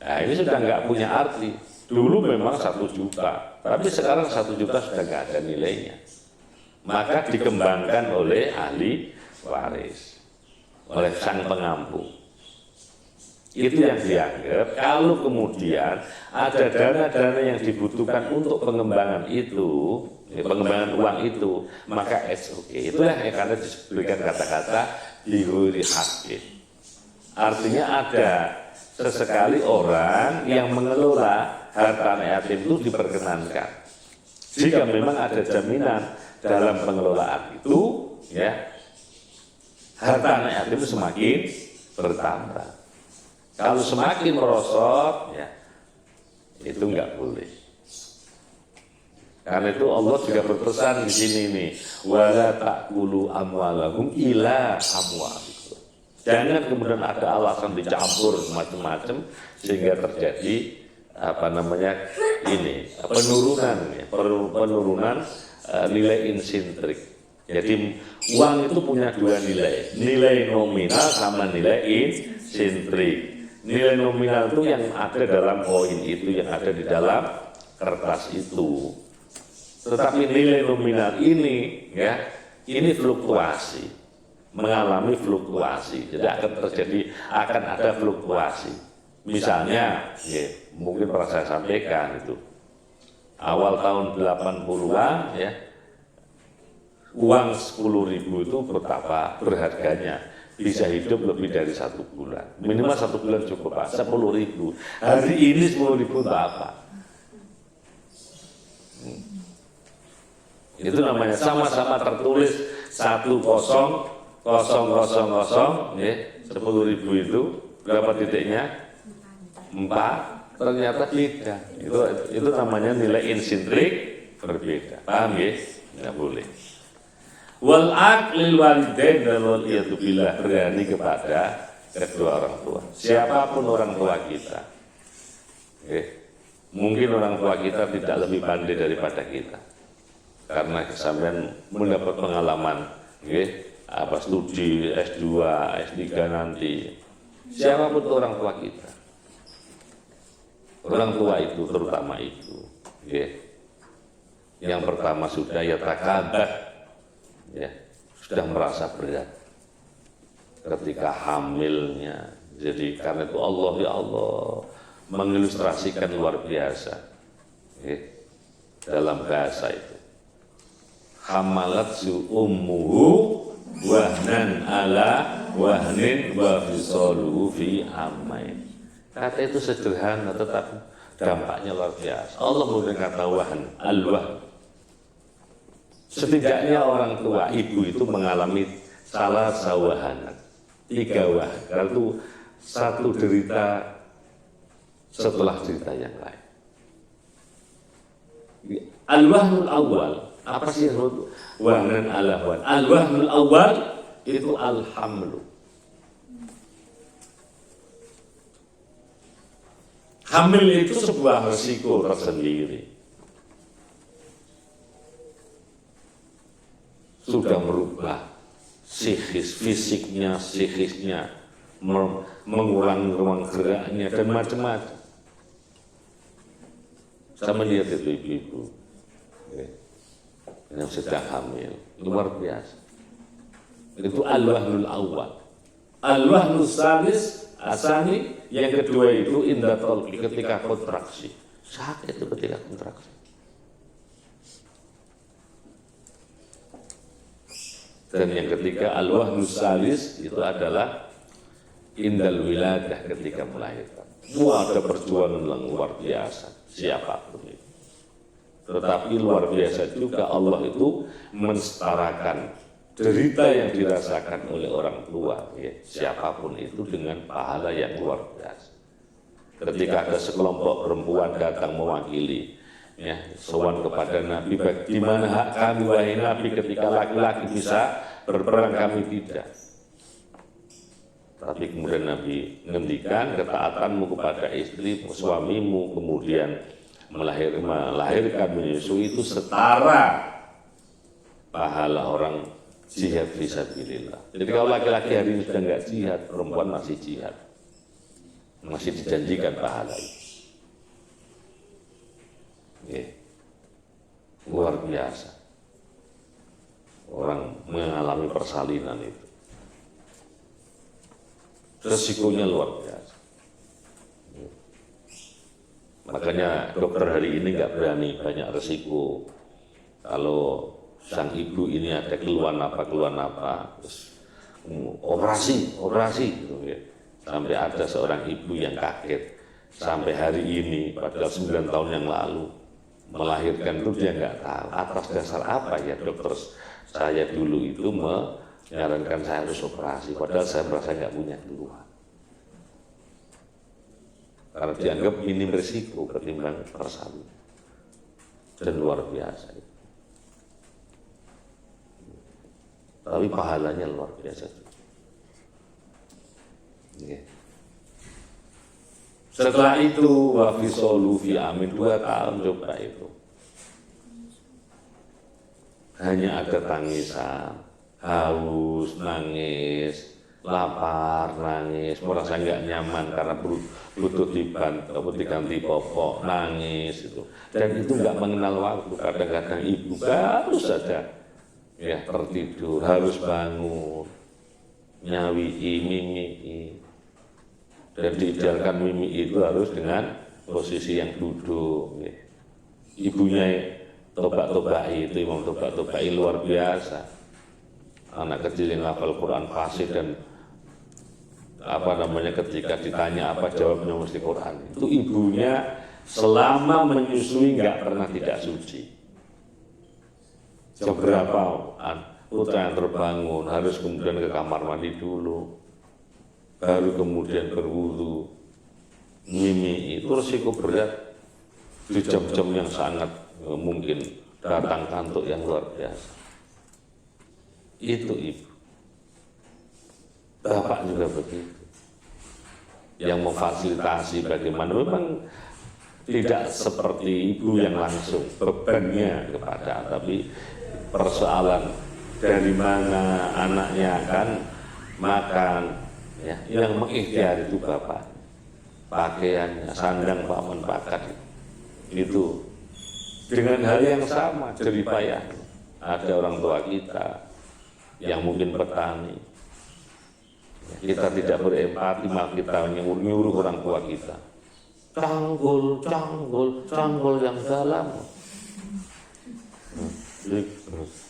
Nah ini sudah nggak punya arti. Dulu memang 1 juta, tapi sekarang 1 juta sudah nggak ada nilainya. Maka dikembangkan oleh ahli waris, oleh sang pengampu. Itu yang dianggap kalau kemudian ada dana-dana yang dibutuhkan untuk pengembangan itu, pengembangan uang itu, maka SOK. Itulah yang karena disebutkan kata-kata dihuri hakim. Artinya ada sesekali orang yang mengelola harta anak yatim itu diperkenankan. Jika memang ada jaminan dalam pengelolaan itu, ya harta anak yatim itu semakin bertambah. Kalau semakin merosot, ya itu enggak boleh. Karena itu Allah juga berpesan di sini nih, wala ta'kulu amwalakum ila amwalikum. Jangan kemudian ada alasan dicampur macam-macam sehingga terjadi penurunan nilai insintrik. Jadi uang itu punya 2 nilai nominal sama nilai insintrik. Nilai nominal itu yang ada dalam koin itu, yang ada di dalam kertas itu. Tetapi nilai nominal ini, ya, ini fluktuasi, mengalami fluktuasi. Jadi akan ada fluktuasi. Misalnya, ya, mungkin pernah saya sampaikan itu, awal tahun 80-an, ya, uang 10.000 itu betapa berharganya. Bisa hidup lebih dari 1 bulan, minimal 1 bulan cukup Pak. 10.000 hari ini 10.000 untuk apa? Itu namanya sama-sama tertulis 10.000, ya, 10.000 itu berapa titiknya? 4, ternyata tidak. Itu namanya nilai insintrik berbeda. Paham ya? Nggak boleh. Wal aqlil walidain dan wal iyadu billah, berani kepada kedua orang tua. Siapapun orang tua kita, mungkin orang tua kita tidak lebih pandai daripada kita, karena sampean mendapat pengalaman, studi S2, S3 nanti. Siapapun orang tua kita, orang tua itu terutama itu, yang pertama sudah ya takabat. Ya, sudah merasa berat ketika hamilnya. Jadi karena itu Allah, ya Allah, mengilustrasikan luar biasa, dalam bahasa itu. Hamalat su ummuhu wahnan ala wahnin wa fisaluhu fi amain. Kata itu sederhana tetapi dampaknya luar biasa. Allah menggunakan kata wahn, al-wahn. Setidaknya orang tua ibu itu mengalami salah sawahan, 3 wahan. Karena itu 1 derita setelah derita yang lain. Al-wahnul awal, apa sih wahnan ala wahn? Al-wahnul awal itu al-hamlu. Hamil itu sebuah resiko tersendiri. Sudah merubah fisiknya, psikisnya, mengurangi ruang geraknya dan macam-macam. Saya melihat itu ibu-ibu, yang sedang hamil, luar biasa. Itu al-wahnul awal. Al-wahnul salis asani, yang kedua itu indah tolki, ketika kontraksi. Sakit itu ketika kontraksi. Dan yang ketiga al-wahnul salis itu adalah indal wiladah, ketika melahirkan. Ada perjuangan yang luar biasa, siapapun itu. Tetapi luar biasa juga Allah itu mensetarakan derita yang dirasakan oleh orang tua, ya, siapapun itu, dengan pahala yang luar biasa. Ketika ada sekelompok perempuan datang mewakili, ya, sowan kepada Nabi, di mana hak kami wahai Nabi ketika laki-laki bisa berperang, kami tidak. Tapi kemudian Nabi ngendikan, ketaatanmu kepada istri suamimu, kemudian melahirkan, menyusui, itu setara pahala orang jihad fisabilillah. Jadi kalau laki-laki hari ini sudah enggak jihad, perempuan masih jihad, masih dijanjikan pahala itu. Luar biasa orang mengalami persalinan itu, resikonya luar biasa. Makanya dokter hari ini nggak berani banyak resiko. Kalau sang ibu ini ada keluhan apa, terus operasi gitu ya. Sampai ada seorang ibu yang kaget, sampai hari ini padahal 9 tahun yang lalu melahirkan itu dia nggak tahu atas dasar apa ya dokter saya dulu itu menyarankan saya harus operasi, padahal saya merasa nggak punya keluhan. Karena dianggap minim risiko ketimbang persalinan. Dan luar biasa itu. Tapi pahalanya luar biasa juga. Setelah itu wafisolu fi amin, 2 tahun coba itu. Hanya ada tangisan, haus, nangis, lapar, nangis, merasa nggak nyaman karena butuh diganti popok, nangis itu. Dan itu nggak mengenal waktu. Kadang-kadang ibu baru saja ya tertidur, harus bangun, nyawii, mimii. Dan diidealkan mimi itu harus dengan posisi yang duduk. Ibunya tobak-tobai itu, imam tobak-tobai luar biasa. Anak kecil yang hafal Quran fasih dan ketika ditanya apa jawabnya mesti Quran. Itu ibunya selama menyusui nggak pernah tidak suci. Jam berapa putra yang terbangun harus kemudian ke kamar mandi dulu, baru kemudian berwudu. Mimi itu risiko berat di jam-jam yang sangat mungkin datang kantuk yang luar biasa. Itu ibu. Bapak juga begitu. Yang memfasilitasi bagaimana, memang tidak seperti ibu yang langsung bebannya kepada, tapi persoalan dari mana anaknya akan makan, ya, yang mengikhtiar itu bapak. Pakaiannya, sandang paman pakat itu dengan hal yang sama jeripayah. Ada orang tua kita yang mungkin petani, kita tidak berempati, malah kita nyuruh orang tua kita canggul yang dalam,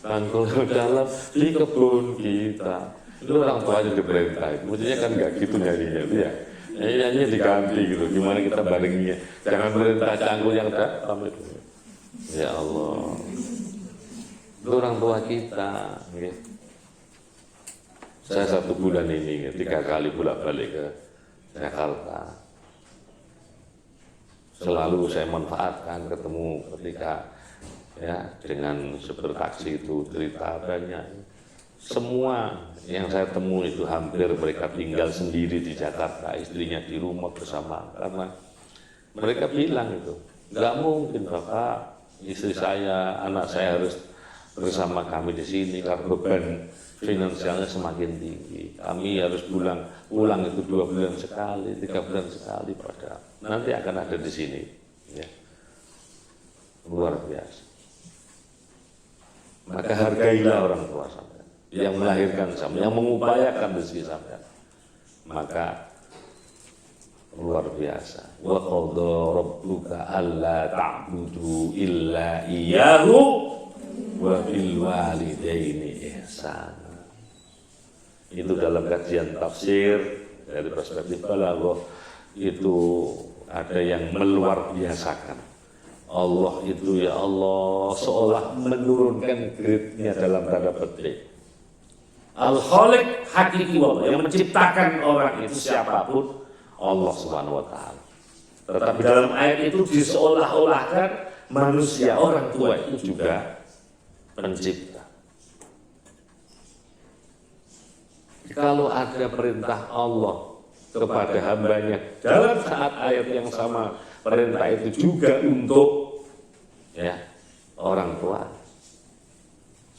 canggul yang dalam di kebun kita. Itu orang tua aja diperintah, maksudnya kan nggak gitu nyarinya itu ya. Nyanyinya diganti gitu, gimana kita barenginya, jangan perintah canggul yang dalam itu. Ya Allah, itu orang tua kita. Saya 1 bulan ini 3 kali bolak-balik ke Jakarta. Selalu saya manfaatkan ketemu ketika ya dengan supir taksi itu cerita banyak. Semua yang saya temui itu hampir mereka tinggal sendiri di Jakarta, istrinya di rumah bersama. Karena mereka bilang itu, nggak mungkin Bapak, istri saya, anak saya harus bersama kami di sini karena beban finansialnya semakin tinggi. Kami harus pulang itu 2 bulan sekali, 3 bulan sekali, pada nanti akan ada di sini. Ya. Luar biasa. Maka hargailah orang tua sampean, yang melahirkan sampean, yang mengupayakan rezeki sampean. Maka luar biasa. Wa qadha rabbuka alla ta'budu illa iyyahu wa bil walidaini ihsana. Itu dalam kajian tafsir dari perspektif balaghah itu ada yang meluar biasakan. Allah itu ya Allah seolah menurunkan grade-nya dalam tanda petik. Al-Khaliq hakiki wallah, yang menciptakan orang itu siapapun Allah Subhanahu wa taala. Tetapi dalam ayat itu diseolah-olahkan manusia orang tua itu juga pencipta. Kalau ada perintah Allah kepada hambanya dalam saat ayat yang sama, perintah itu juga untuk ya orang tua.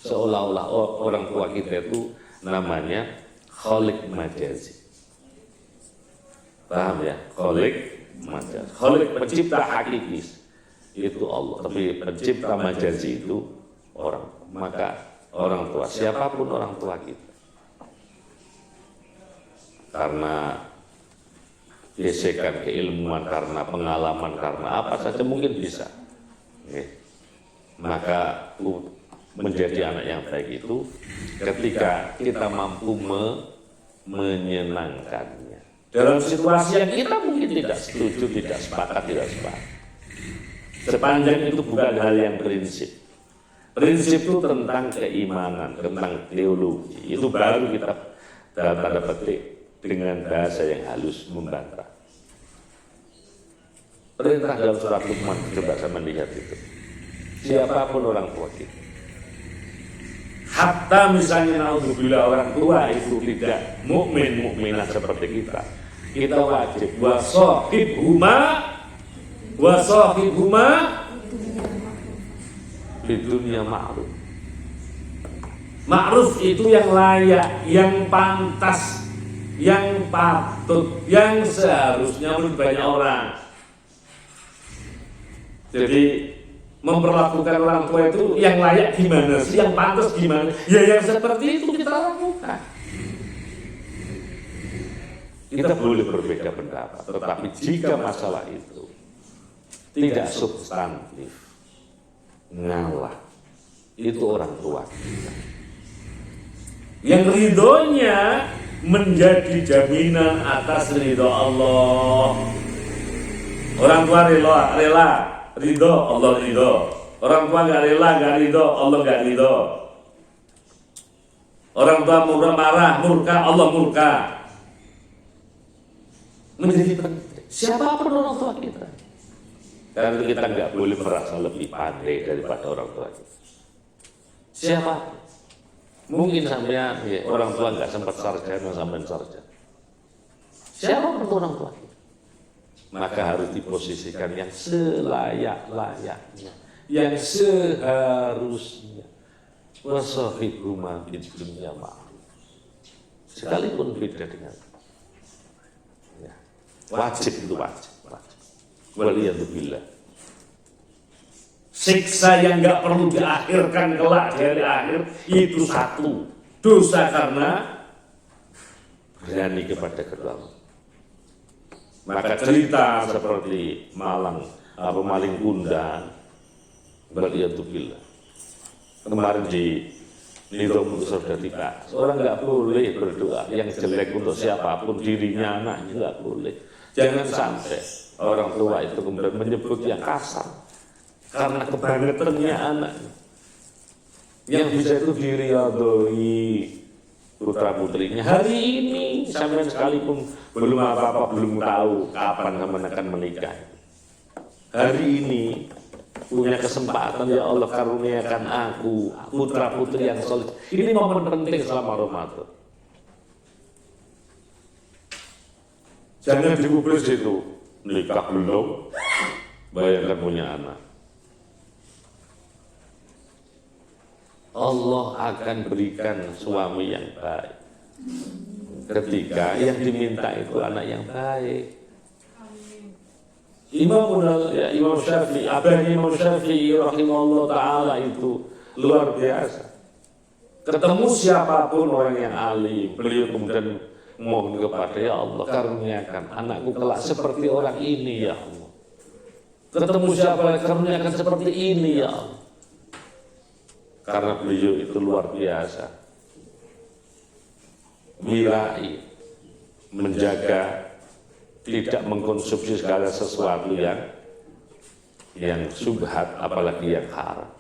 Seolah-olah orang tua kita itu namanya khaliq majazi. Paham ya? Khaliq majazi. Khaliq pencipta hakiki itu Allah, tapi pencipta majazi itu orang. Maka orang tua, siapapun orang tua kita, karena gesekan keilmuan, karena pengalaman, karena apa saja mungkin bisa. Maka menjadi anak yang baik itu ketika kita mampu menyenangkannya dalam situasi yang kita mungkin tidak setuju, tidak sepakat, tidak sepakat. Sepanjang itu bukan hal yang prinsip. Prinsip itu tentang keimanan, tentang teologi. Itu baru kita dalam tanda petik dengan bahasa yang halus membantah. Perintah dalam surat Luqman, coba saya melihat itu. Siapapun orang tua kita, hatta misalnya naudzubillah orang tua itu tidak mukminah seperti kita wajib wasahibhuma di dunia ma'ruf. Ma'ruf itu yang layak, yang pantas, yang patut, yang seharusnya menurut banyak orang. Jadi memperlakukan orang tua itu yang layak gimana sih, yang pantas gimana? Ya yang seperti itu kita lakukan. Kita boleh berbeda pendapat, tetapi jika masalah itu tidak substantif, ngalah, itu orang tua kita. Yang ridhonya menjadi jaminan atas ridho Allah. Orang tua rela, ridho, Allah ridho. Orang tua nggak rela, nggak ridho, Allah nggak ridho. Orang tua marah, murka, Allah murka. Menjadi penting. Siapapun orang tua kita. Karena kita nggak boleh merasa lebih pandai daripada orang tua kita. Siapa? Mungkin sampean ya, orang tua nggak sempat sarjana sampai sarjana. Siapapun orang tua kita, maka harus diposisikan yang selayak-layaknya, yang seharusnya. Wasahibhuma fid dunya ma'ruf. Sekalipun beda dengan ya, wajib itu wajib. Waliyadzubillah. Siksa yang nggak perlu diakhirkan kelak dari akhir itu satu dosa karena berani kepada kedua. Maka cerita seperti maling kundang, waliyadzubillah. Kemarin di Nidom sudah tiba. Orang nggak boleh berdoa yang jelek untuk siapapun, dirinya, anaknya nggak boleh. Jangan sampai orang tua itu kemudian menyebut yang kasar karena kebangetannya anaknya. Yang bisa itu diriadoi putra putrinya. Hari ini sampai sekalipun belum apa-apa, belum tahu kapan kamu akan menikah. Hari ini punya kesempatan, ya Allah karuniakan aku putra putri yang soleh. Ini momen penting selama Ramadan. Jangan dikubris itu, nikah belum, bayangkan punya anak. Allah akan berikan suami yang baik ketika yang diminta itu anak yang baik. Imam Syafi'i, abahnya Imam Syafi'i rahimahullah ta'ala itu luar biasa. Ketemu siapapun orang yang alim, beliau kemudian mohon kepada ya Allah, karuniakan anakku kelak seperti orang ini ya Allah. Ketemu siapa karuniakan seperti ini ya Allah. Karena beliau itu luar biasa. Mirai, menjaga tidak mengkonsumsi segala sesuatu yang subhat, apalagi yang haram.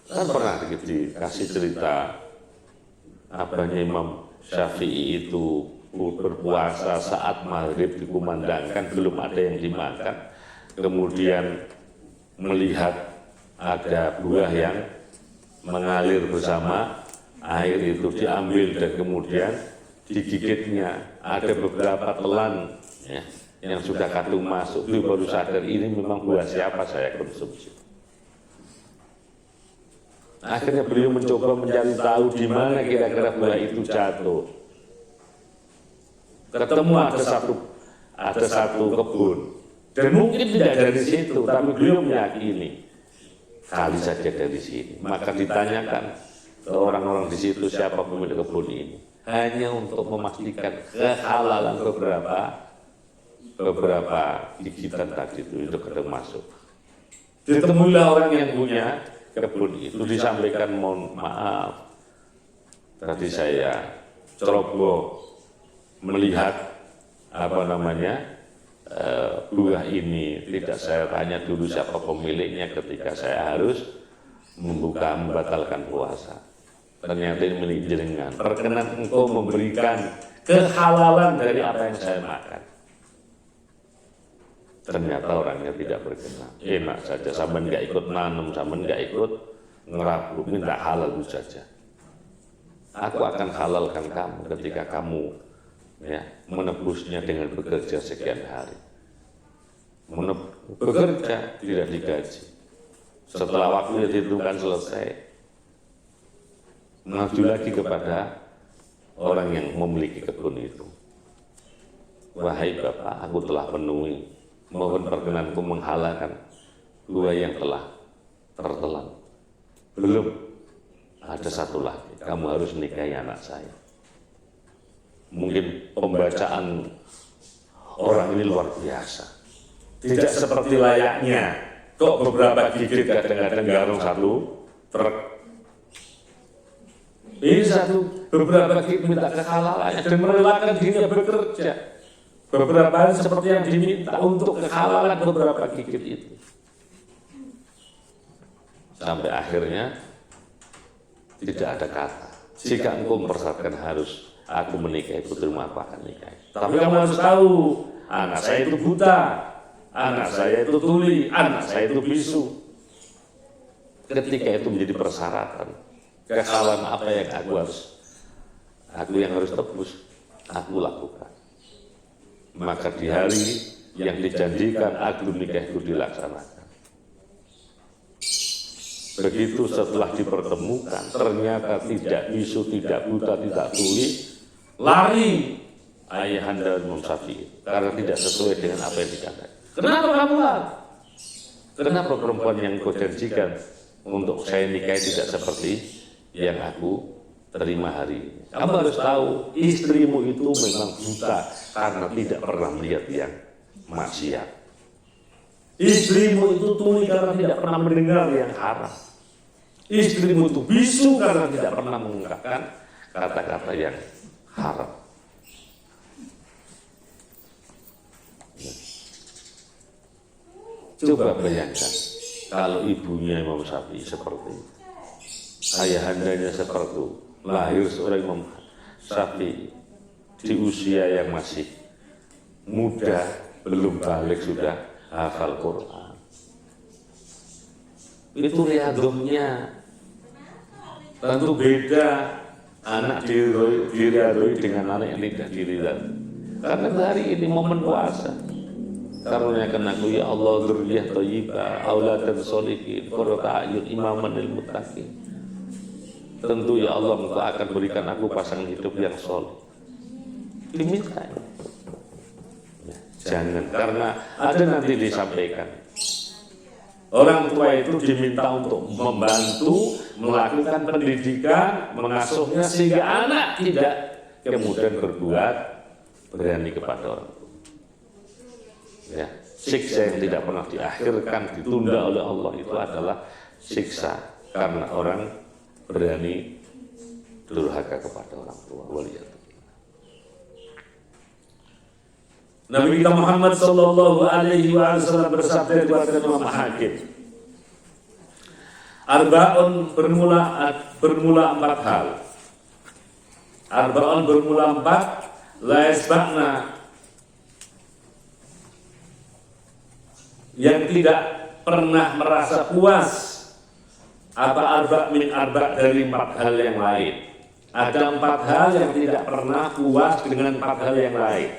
Kan pernah dikasih cerita abahnya Imam Syafi'i itu berpuasa saat maghrib dikumandangkan, belum ada yang dimakan, kemudian melihat ada buah yang mengalir bersama air, itu diambil dan kemudian digigitnya, ada beberapa telan ya, yang sudah kadung masuk, dia baru sadar ini memang buah siapa saya konsumsi. Akhirnya beliau mencoba mencari tahu di mana kira-kira buah itu jatuh. Ketemu ada satu kebun, dan mungkin tidak dari situ, tapi beliau meyakini kali saja dari sini. Maka ditanyakan ke orang-orang di situ siapa pemilik kebun ini, hanya untuk memastikan kehalalan beberapa gigitan tadi itu kadang masuk. Ditemuilah orang yang punya kebun itu, disampaikan mohon maaf, tadi saya ceroboh melihat buah ini, tidak saya tanya dulu siapa pemiliknya ketika saya harus membatalkan puasa. Ternyata ini milik jenengan, perkenan engkau memberikan kehalalan dari apa yang saya makan. Ternyata orangnya tidak berkenan, enak saja, sampean nggak ikut nanam, sampean nggak ikut ngerabu, minta halal itu saja. Aku akan halalkan kamu ketika kamu ya menebusnya dengan bekerja sekian hari. Bekerja tidak digaji. Setelah waktunya ditentukan selesai, maju lagi kepada orang yang memiliki kebun itu. Wahai Bapak, aku telah penuhi, mohon perkenanku menghalalkan buah yang telah tertelan. Belum, ada satu lagi, kamu harus nikahi anak saya. Mungkin pembacaan orang ini luar biasa, tidak seperti layaknya. Kok beberapa gigit kadang-kadang garung satu truk. Ini beberapa gigit minta kehalalannya dan merelakan dirinya bekerja. Beberapa hal seperti yang diminta untuk kehalalan beberapa gigit itu. Sampai akhirnya tidak ada kata. Jika engkau mempersyaratkan harus aku menikahi putrimu, aku akan nikahi. Tapi kamu harus tahu, anak saya itu buta, anak saya itu tuli, anak saya itu bisu. Ketika itu menjadi persyaratan, kesalahan apa yang aku yang harus tebus, aku lakukan. Maka di hari yang dijanjikan akad nikah itu dilaksanakan. Begitu setelah dipertemukan, ternyata tidak bisu, tidak buta, tidak tuli, lari ayahanda Imam Syafi'i karena tidak sesuai dengan apa yang dikatakan. Kenapa kamu lari? Kenapa perempuan yang kau janjikan untuk saya nikahi tidak seperti yang aku terima hari ini? Kamu harus tahu, istrimu itu memang buta karena tidak pernah melihat yang maksiat. Istrimu itu tuli karena tidak pernah mendengar yang haram. Istrimu itu bisu karena tidak pernah mengungkapkan kata-kata yang haram. Coba bayangkan kalau ibunya Imam Syafi'i seperti itu, ayahandanya seperti itu, lahir seorang Imam Syafi'i di usia yang masih muda, belum balik sudah hafal Quran. Itu riadohnya. Tentu beda anak diridhoi dengan anak yang tidak diridhoi. Karena hari ini momen puasa. Karuniakan aku ya Allah dzurriyyah thayyibah, auladan sholihin, qurrata a'yun, imaman lil muttaqin. Tentu ya Allah Engkau akan berikan aku pasangan hidup yang sholih. Diminta. Jangan, karena ada nanti disampaikan Orang tua itu diminta untuk membantu melakukan pendidikan, mengasuhnya sehingga anak tidak kemudian berbuat berani kepada orang tua. Ya, siksa yang tidak pernah diakhirkan, ditunda oleh Allah itu adalah siksa karena orang berani durhaka kepada orang tua. Nabi kita Muhammad sallallahu alaihi wasallam bersabda di riwayat Imam Hakim, Arba'un bermula 4 hal. Arba'un bermula 4, la yasba'na, yang tidak pernah merasa puas. Apa arba' min arba' dari 4 hal yang lain. Ada 4 hal yang tidak pernah puas dengan 4 hal yang lain.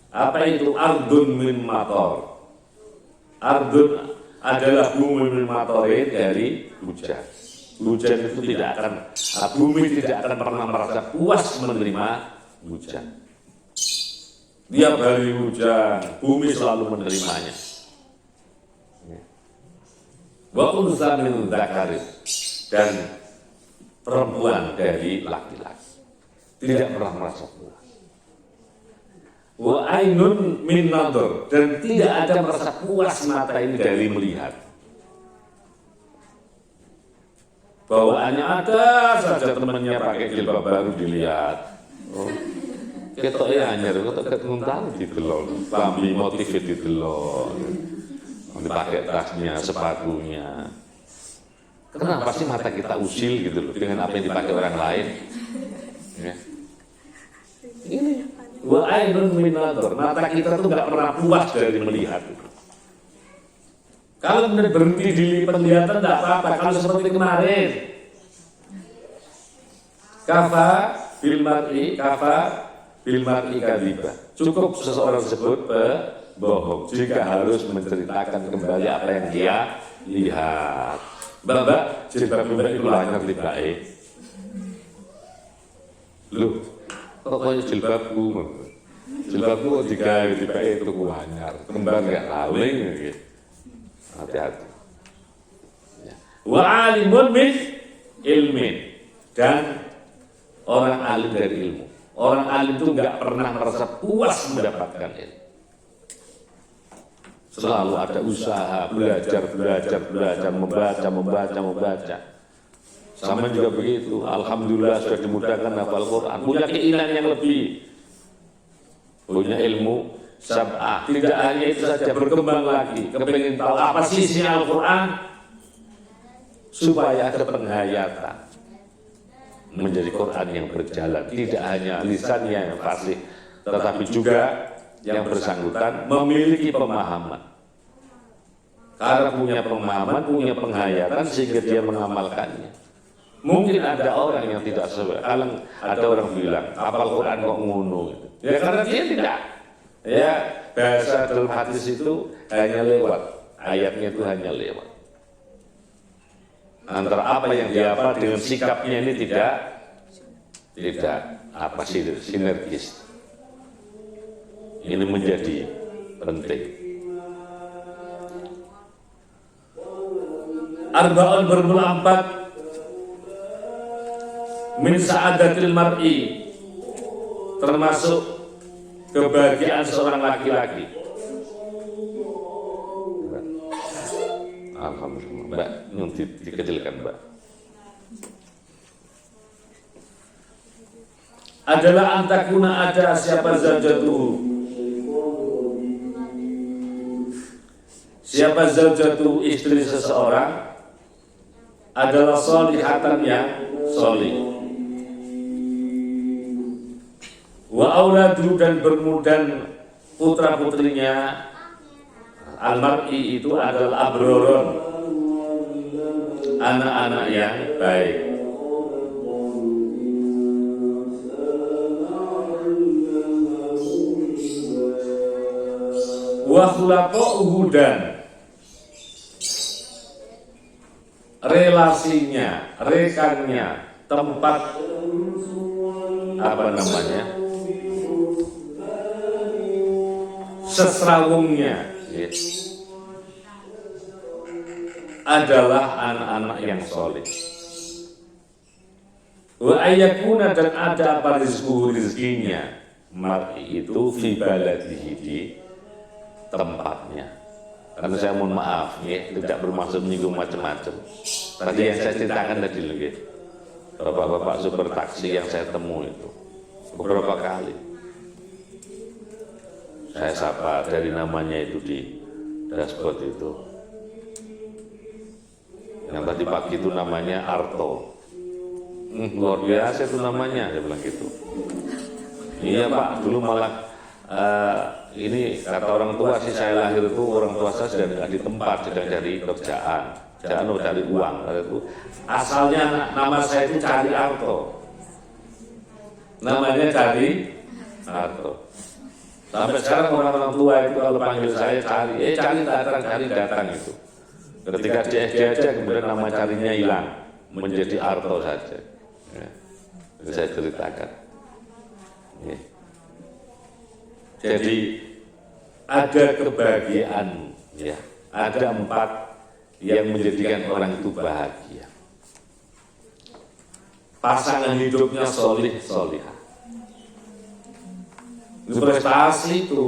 Apa itu? Ardun min mator. Ardun adalah bumi min matorin, dari hujan. Hujan itu tidak akan, bumi tidak akan pernah merasa puas menerima hujan. Tiap hari hujan, bumi selalu menerimanya. Wa unsa min dzakarin, dan perempuan dari laki-laki tidak pernah merasa puas. Wa ainun min nadhar, dan tidak ada merasa puas mata ini dari melihat. Bawaannya ada saja temannya pakai jilbab baru dilihat. Oh, ketok ya anyar, ketok nguntal didelok, lambi motif didelok. Dipakai tasnya, sepatunya. Kenapa sih mata kita usil gitu loh dengan apa yang dipakai orang lain? Ya. Ini wa ainun min nadhar, mata kita tuh nggak pernah puas dari melihat. Kalau berhenti di penglihatan tidak apa-apa. Kalau seperti kemarin, kafa bil mar'i kadhiba, cukup seseorang sebut bohong jika harus menceritakan kembali apa yang dia lihat. Mbak, jilbab mbak itu lanyar di baik. Loh, pokoknya jilbabku digawe di baik itu lanyar, kembar nggak laling gitu. Hati-hati. Wa alimun min ilmin, dan orang alim dari ilmu. Orang alim itu nggak pernah merasa puas mendapatkan ilmu. Selalu ada usaha, belajar, membaca. Sama juga begitu. Alhamdulillah sudah dimudahkan hafal Quran. Punya keinginan yang lebih, punya ilmu sab'ah. Tidak hanya itu saja, berkembang lagi. Kepingin tahu apa sih isinya Al-Quran, supaya ada penghayatan menjadi Quran yang berjalan. Tidak hanya lisannya yang fasih, tetapi juga yang bersangkutan memiliki pemahaman. Karena punya pemahaman, punya penghayatan, sehingga dia mengamalkannya. Mungkin ada orang yang tidak sesuai. Ada orang bilang, hafal Quran kok ngono. Ya karena dia tidak. Ya, bahasa dalam hadis itu hanya lewat. Ayatnya itu hanya lewat. Antara apa yang dihafal dengan sikapnya ini tidak apa sih, sinergis. Ini menjadi penting. Arba'un bermula 4 min sa'adatil mar'i, termasuk kebahagiaan seorang laki-laki. Alhamdulillah, Mbak, nanti dikecilkan, Mbak. Adalah antakuna, ada siapa zaujatuhu. Siapa zaujatuhu, istri seseorang, adalah sholihatan, yang sholih. Wa auladu, dan bermudan putra putrinya al-mar'i itu adalah abroron, anak-anak yang baik. Wa khulaqa'uhu, dan relasinya, rekannya, tempat sesrawungnya, adalah anak-anak yang soleh. Wa ayakuna, dan ada apa rizkinya mar'i itu fi baladihi, di tempatnya. Karena saya mohon maaf ya, tidak bermaksud menyinggung macam-macam. Tadi yang saya ceritakan tadi lagi, bapak-bapak super taksi yang saya temui itu beberapa kali saya sapa dari namanya itu di dashboard itu. Yang tadi pagi itu namanya Arto. Luar biasa itu namanya, dia bilang gitu. Iya Pak, dulu malah ini kata orang tua sih, saya lahir itu orang tua saya sedang nggak di tempat, sedang cari kerjaan, cari uang. Itu asalnya nama saya itu Cari Arto, namanya Cari Arto. Sampai sekarang orang-orang tua itu kalau panggil saya Cari datang itu. Ketika diajak kemudian nama Carinya hilang, menjadi Arto saja. Ya, itu saya ceritakan. Ya. Jadi ada kebahagiaan, ya, ada 4 yang menjadikan orang itu bahagia. Pasangan hidupnya solih solihah. Itu prestasi itu.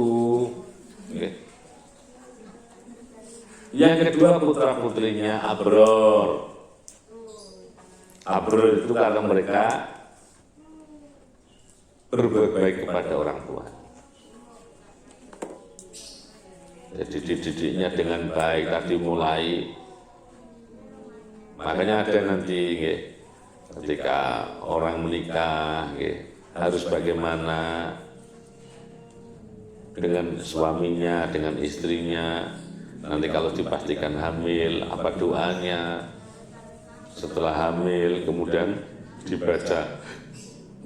Okay. Yang kedua putra putrinya abror. Abror itu karena mereka berbuat baik kepada orang tua. Jadi dididiknya dengan baik, tadi mulai. Makanya ada nanti ketika orang menikah harus bagaimana dengan suaminya, dengan istrinya. Nanti kalau dipastikan hamil, apa doanya setelah hamil, kemudian dibaca,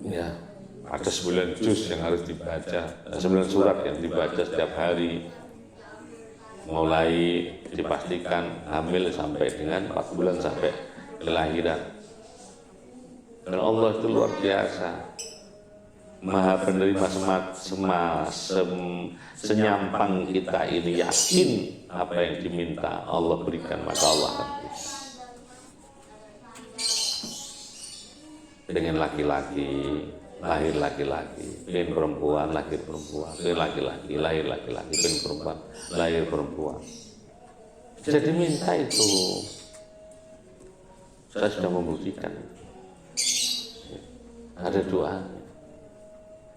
ya ada 9 juz yang harus dibaca, 9 surat yang dibaca setiap hari, mulai dipastikan hamil sampai dengan 4 bulan sampai kelahiran. Dan Allah itu luar biasa, Maha penerima senyampang kita ini yakin apa yang diminta Allah berikan, maka Allah akan berikan. Dengan laki-laki, lahir laki-laki, pengen perempuan, lahir perempuan, pengen laki-laki, lahir laki-laki, pengen perempuan, lahir perempuan. Jadi minta itu, saya sudah membuktikan. Ada doa,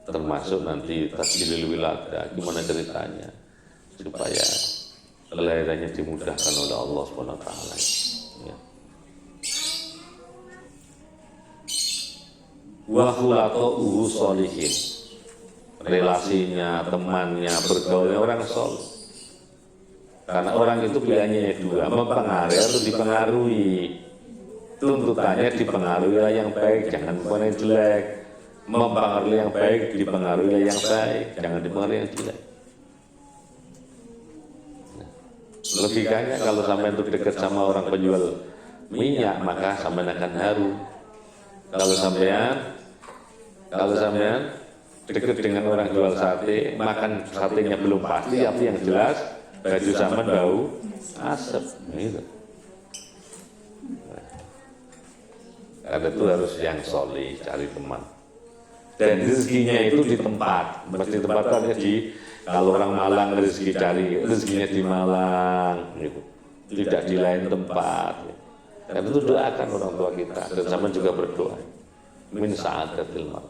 termasuk nanti tasjilil wiladah, gimana ceritanya supaya kelahirannya dimudahkan oleh Allah SWT. Ya. Wa khulatuhu sholihin, relasinya, temannya, bergaulnya orang soleh. Karena orang itu pilihannya 2, mempengaruhi atau dipengaruhi. Tuntutannya dipengaruhi yang baik, jangan bukan yang jelek. Mempengaruhi yang baik, dipengaruhi yang baik, jangan dipengaruhi yang jelek. Logikanya kalau sampai untuk dekat sama orang penjual minyak, maka sampai akan haru. Kalau sampean dekat dengan orang jual sate, makan satenya belum pasti, tapi yang jelas baju sampean bau asap, gitu. Karena itu harus yang solih, cari teman. Dan rezekinya itu di tempat, mesti tempatnya kalau orang Malang rezeki cari rezekinya di Malang, gitu. Tidak di lain tempat. Dan itu doakan orang tua kita, dan sama juga berdoa. Min sa'adatil mar.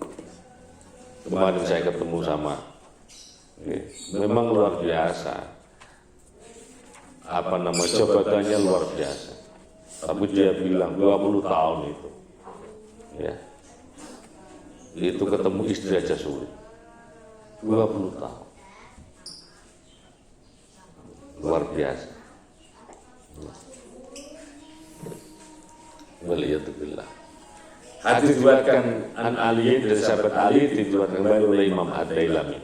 Kemarin saya ketemu sama, memang luar biasa. Apa namanya, jabatannya luar biasa. Tapi dia bilang 20 tahun itu, ya, itu ketemu istri aja sulit. 20 tahun. Luar biasa. Waliyatubillah. Hadis diriwayatkan an Ali, dari sahabat Ali, diriwayatkan kembali oleh Imam Ad-Dailami.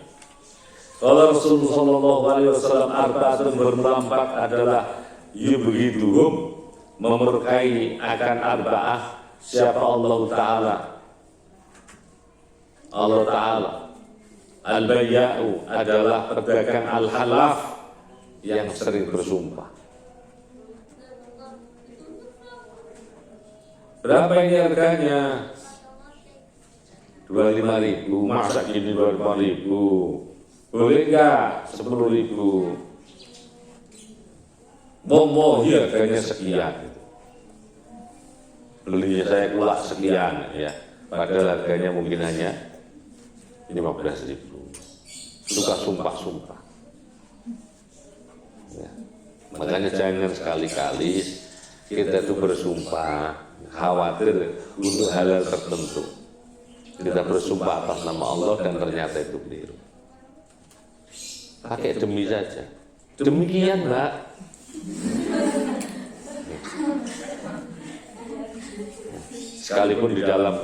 Kalau Rasulullah sallallahu alaihi wasallam arba'atun berempat adalah yubghiduhum, memurkai akan arba'ah siapa Allah Ta'ala. Allah Ta'ala. Al-bayya'u adalah pedagang al-halaf yang sering bersumpah. Berapa ini harganya? 25.000. Masa gini 25.000? Boleh nggak 10.000? Bomo, iya harganya sekian. Belinya saya kulak sekian, ya. Padahal harganya mungkin hanya 15.000. Suka sumpah-sumpah. Ya. Makanya jangan sekali-kali kita itu bersumpah khawatir untuk hal tertentu. Kita bersumpah atas nama Allah dan ternyata itu keliru. Pakai demi saja. Demikian, Mbak. Sekalipun di dalam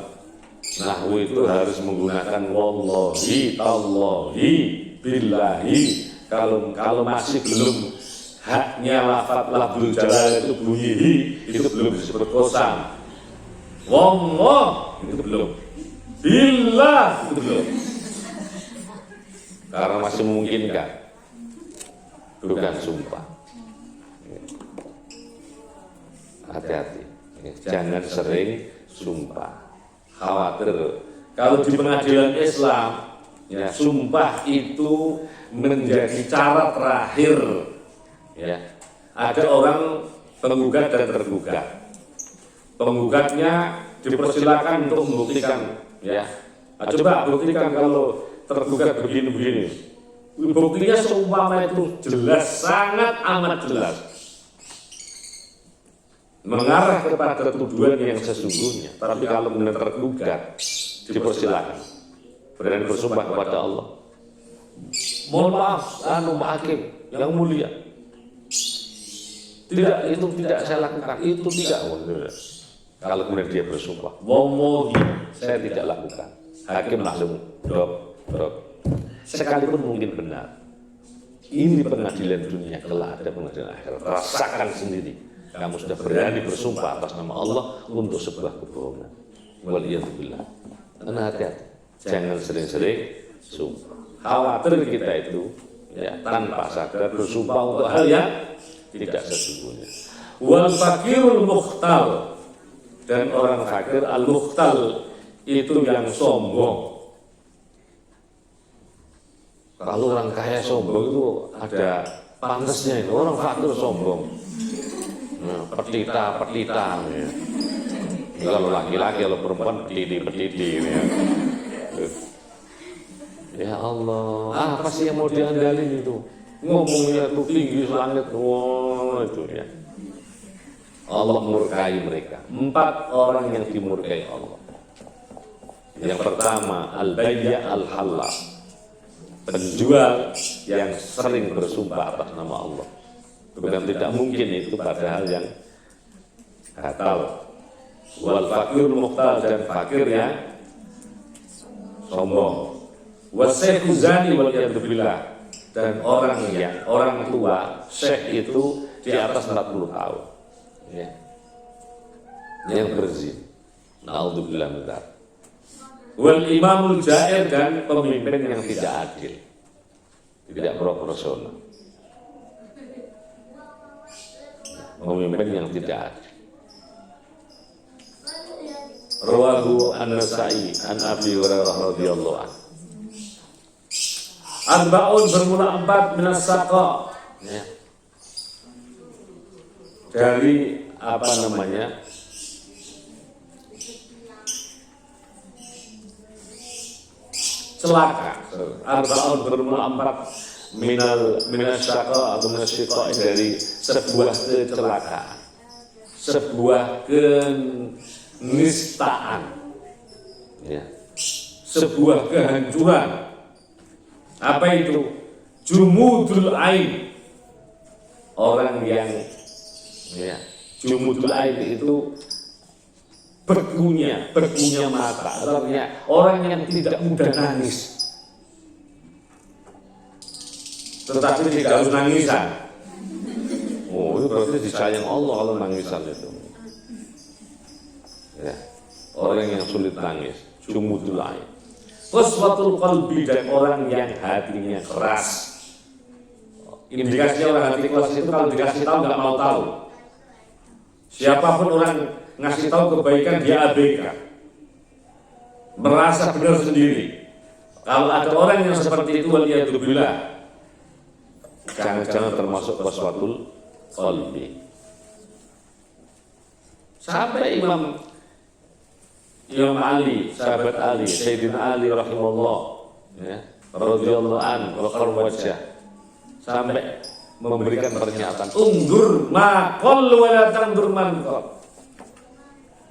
nahwu itu harus menggunakan wallahi, tallahi, billahi. Kalau masih belum haknya lafaz lafzul jalal itu bunyi hi, itu belum disebut qasam. Wallah itu belum. Billah itu belum. Karena masih memungkinkan. Bukan sumpah. Hati-hati. Jangan sering sumpah. Khawatir kalau di pengadilan Islam, ya, sumpah itu menjadi cara terakhir. Ya, ada orang penggugat dan tergugat. Penggugatnya dipersilakan untuk membuktikan, ya. Nah, coba buktikan kalau tergugat begini-begini. Buktinya seumpama itu jelas, sangat amat jelas, mengarah kepada tuduhan yang sesungguhnya. Tapi kalau benar tergugat, dipersilakan berani bersumpah kepada Allah. Mohon maaf, Pak Hakim yang mulia, tidak, itu tidak saya lakukan, itu tidak. Kalau kemudian dia bersumpah, wallahi saya tidak lakukan, hakim langsung drop. Sekalipun mungkin benar, ini pengadilan dunia, kelak ada pengadilan akhirat. Rasakan sendiri, kamu sudah berani bersumpah atas nama Allah untuk sebuah kebohongan. Waliyadzubillah. Karena hati-hati, jangan sering-sering sumpah. Khawatir kita itu, ya, tanpa sadar bersumpah untuk hal yang tidak sesungguhnya. Wal fakirul mukhtal, dan orang fakir al-mukhtal itu yang sombong. Kalau orang kaya sombong itu ada pantasnya itu, orang fakir sombong. Nah, petita, ya. Kalau laki-laki, kalau perempuan petiti, ya. Ya Allah, apa sih yang mau diandalin itu? Ngomongnya itu tinggi selangit, wah itu ya. Allah murkai mereka. 4 orang yang dimurkai Allah. Yang pertama, al-bayya al-halal, penjual yang sering bersumpah atas nama Allah. Bukan tidak mungkin itu padahal yang batal. Wal fakir mukhtal, dan fakir yang sombong. Wasyekhu zani waliyadzubillah, dan orang tua syekh itu di atas 40 tahun, ya, yang berzina. Naudzubillah min dzalik. Wal imamul jair, dan pemimpin yang tidak adil, tidak proporsional, pemimpin yang tidak adil. Rawahu An-Nasa'i an Abi Hurairah radhiyallahu anhu. Arba'un bermula 4 minas saqa, ya. Dari apa namanya, celaka. Arba'un bermula 4 minas saqa atau minas syiqa, dari sebuah kecelakaan, sebuah kenistaan, ya, sebuah kehancuran. Apa itu? Jumudul ain, orang yang, ya, jumudul ain itu bekunya mata, artinya orang yang tidak mudah nangis, tetapi tidak harus nangisan. Oh, itu berarti disayang Allah kalau nangisan itu. Ya, orang yang sulit nangis, jumudul ain. Qaswatul qalbi, dan orang yang hatinya keras. Indikasi orang hati keras itu kalau dikasih tahu nggak mau tahu. Siapapun orang ngasih tahu kebaikan dia abaikan, merasa benar sendiri. Kalau ada orang yang seperti itu, waliyadzubillah, jangan-jangan termasuk qaswatul qalbi. Sampai Imam Ali, sahabat Ali, Sayyidina Ali rahimahullah, ya, radhiyallahu anhu wa qarwajah, sampai memberikan pernyataan, undur ma qall wa la tandur man qall.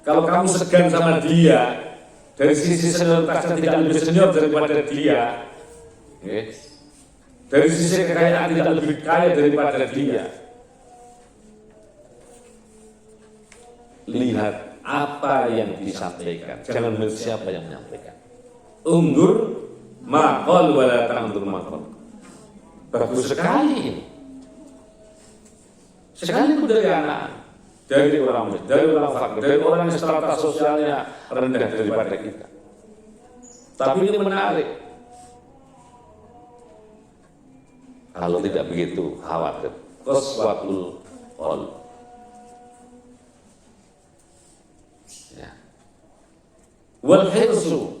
Kalau kamu segan sama dia, dari sisi senioritasnya tidak lebih senior daripada dia, ya, dari sisi kekayaan tidak lebih kaya daripada dia, lihat apa yang disampaikan, jangan melihat siapa yang menyampaikan. Undur ma qall wa la tandur man qall. Bagus sekali ini. Sekalipun dari anak, dari orang miskin, dari orang fakir, dari orang yang strata sosialnya rendah daripada kita. Tapi ini menarik. Kalau tidak begitu, khawatir. Qaswatul qalbi. Ya. Wal hirsu,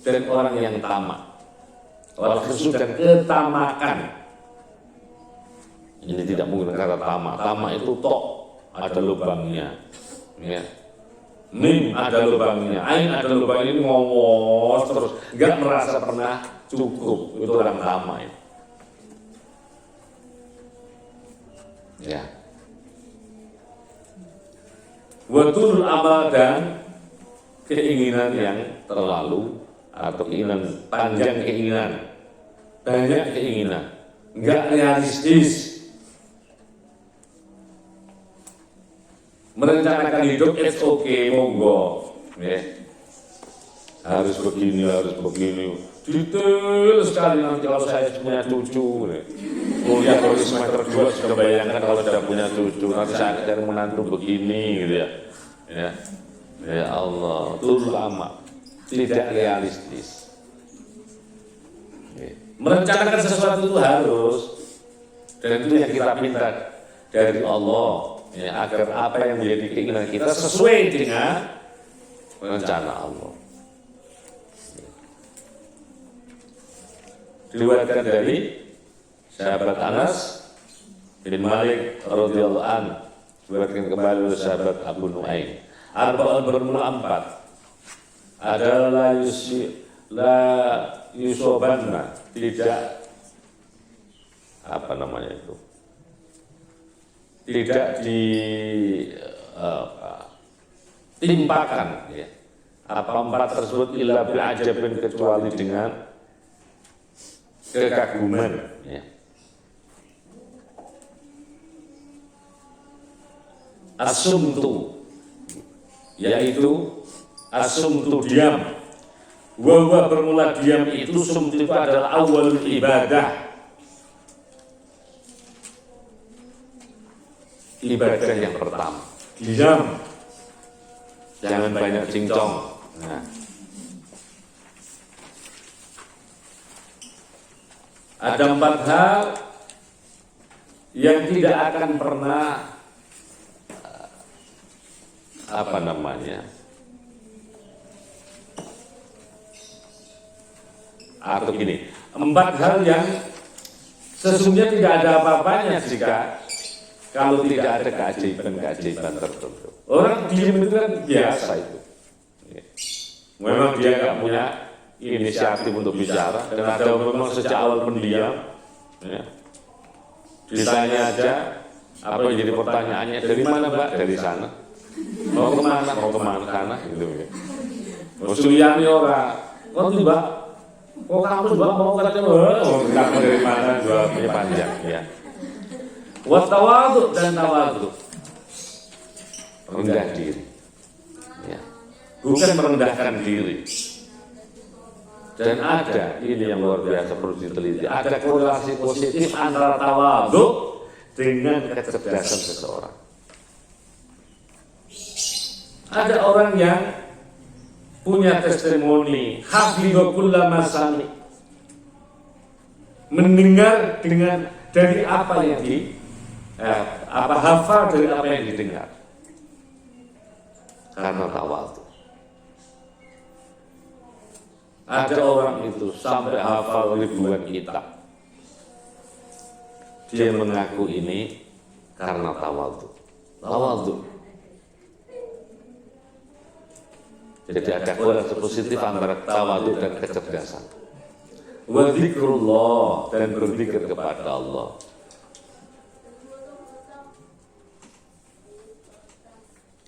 dan orang yang tamak. Wal hirsu, dan ketamakan. Ini tidak mungkin kata tamak. Tamak itu tok, ada lubangnya, ya. Mim ada lubangnya, ain ada lubangnya, ini ngomong terus, nggak merasa pernah cukup. Itu orang tamak itu. Ya. Watul amal, dan keinginan yang terlalu, atau keinginan panjang, keinginan banyak, keinginan nggak realistis. Merencanakan hidup, it's okay, monggo, ya. Harus begini, detail sekali nanti kalau saya punya cucu, ya. Kuliah kalau semester 2 sudah bayangkan kalau sudah punya cucu, nanti saya cari menantu begini, gitu ya. Ya Allah, itu lama, tidak realistis. Ya. Merencanakan sesuatu itu harus, dan itu yang kita minta dari Allah. Ya, agar apa yang menjadi keinginan kita sesuai dengan rencana Allah. Diriwayatkan dari sahabat Anas bin Malik radhiyallahu anhu, diriwayatkan kembali oleh sahabat Abu Nuaim. Arba'un bermula 4 adalah la yusobanna, tidak apa namanya itu, tidak ditimpakan, ya. Apa 4 tersebut illa bi'ajabin, kecuali dengan kekaguman, ya. Asumtu, yaitu asumtu diam. Wa bermula diam itu, sumtu itu adalah awalul ibadah, ibadah yang pertama. Diam, jangan banyak cincong. Nah. Ada 4 hal yang tidak akan pernah apa namanya, atau gini, 4 hal yang sesungguhnya tidak ada apa-apanya jika kalau tidak ada keajaiban tertentu. Orang diem itu kan biasa itu. Memang dia nggak punya inisiatif untuk bicara, dan ada memang sejak awal pendiam. Ya. Ditanya aja, apa yang jadi pertanyaannya, dari mana Mbak? Dari sana. Mau kemana? Mau kemana? Sana, gitu ya. Suyani orang, nanti Mbak, kok kamu Mbak mau katanya, kamu dari mana? Jawabnya panjang, ya. Wattawadu, dan tawadu, rendah diri, ya. Bukan merendahkan diri. Dan ada, ini yang luar biasa perlu diteliti, ada korelasi positif antara tawadu dengan kecerdasan seseorang. Ada orang yang punya testimoni hafidhu kulla masami, mendengar dengan dari apa yang hafal dari apa yang didengar. karena tawadhu. Ada orang itu sampai hafal ribuan kitab. Dia mengaku ini karena tawadhu. Tawadhu. Jadi ada korelasi positif antara tawadhu dan kecerdasan. Wa dzikrullah, dan berzikir kepada Allah.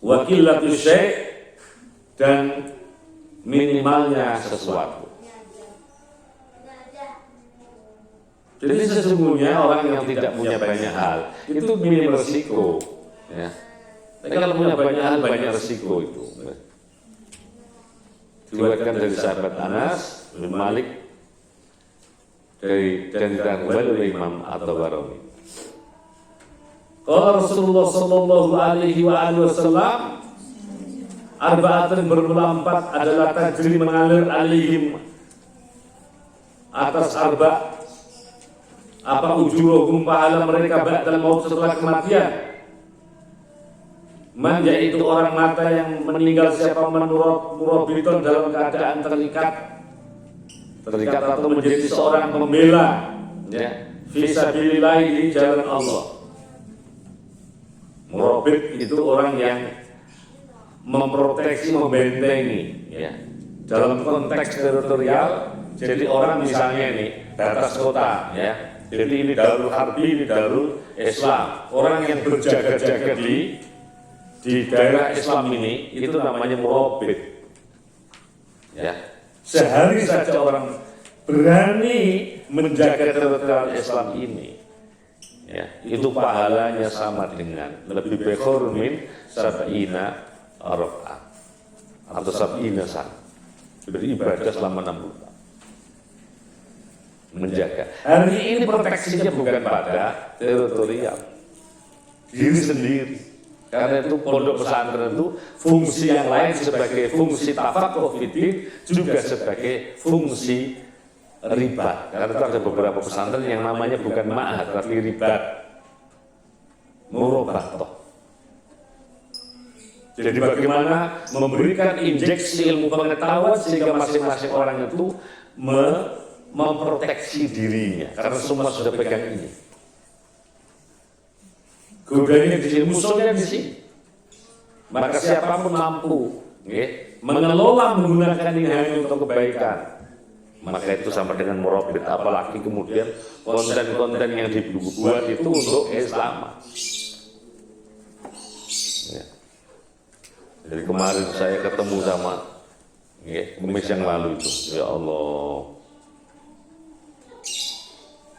Wa qillatu syai', dan minimalnya sesuatu. Jadi sesungguhnya orang yang tidak punya banyak hal itu minim resiko, ya. Tapi kalau punya banyak hal banyak resiko itu. Diriwayatkan dari sahabat Anas bin Malik dan diriwayatkan oleh Imam At-Tabarani. Qala Rasulullah sallallahu alaihi wasallam, arba'atun bermula 4 adalah tajri mengalir alaihim atas arba' apa ujuruhum, pahala mereka ba'dal maut, setelah kematian. Man, yaitu orang mata yang meninggal siapa murabbiton dalam keadaan terikat atau menjadi seorang pembela, ya, fisabilillah, di jalan Allah. Murabbit itu orang yang memproteksi, membentengi, ya, dalam konteks teritorial. Jadi orang misalnya ini batas kota, ya, jadi ini Darul Harbi, ini Darul Islam. Orang yang berjaga-jaga di daerah Islam ini itu namanya murabbit, ya. Sehari saja orang berani menjaga teritorial Islam ini, ya, itu pahalanya sama dengan lebih bekhor min sab'ina arafah atau sab'ina san, beribadah selama 60 tahun menjaga. Hari ini proteksinya bukan pada teritorial diri sendiri, karena itu pondok pesantren itu fungsi yang lain sebagai fungsi tafaqquh fiddin, juga sebagai fungsi ribat. Karena itu ada beberapa pesantren yang namanya bukan ma'had tapi ribat, murabatoh. Jadi bagaimana memberikan injeksi ilmu pengetahuan sehingga masing-masing orang itu memproteksi dirinya, karena semua sudah pegang ini. Godanya di sini, musuhnya di sini. Maka siapapun mampu, ya, mengelola menggunakan ini hanya untuk kebaikan, maka itu sama dengan murabbit. Apalagi kemudian konten-konten yang dibuat itu untuk Islam. Ya. Jadi kemarin saya ketemu sama, ya, Kamis yang lalu itu, ya Allah.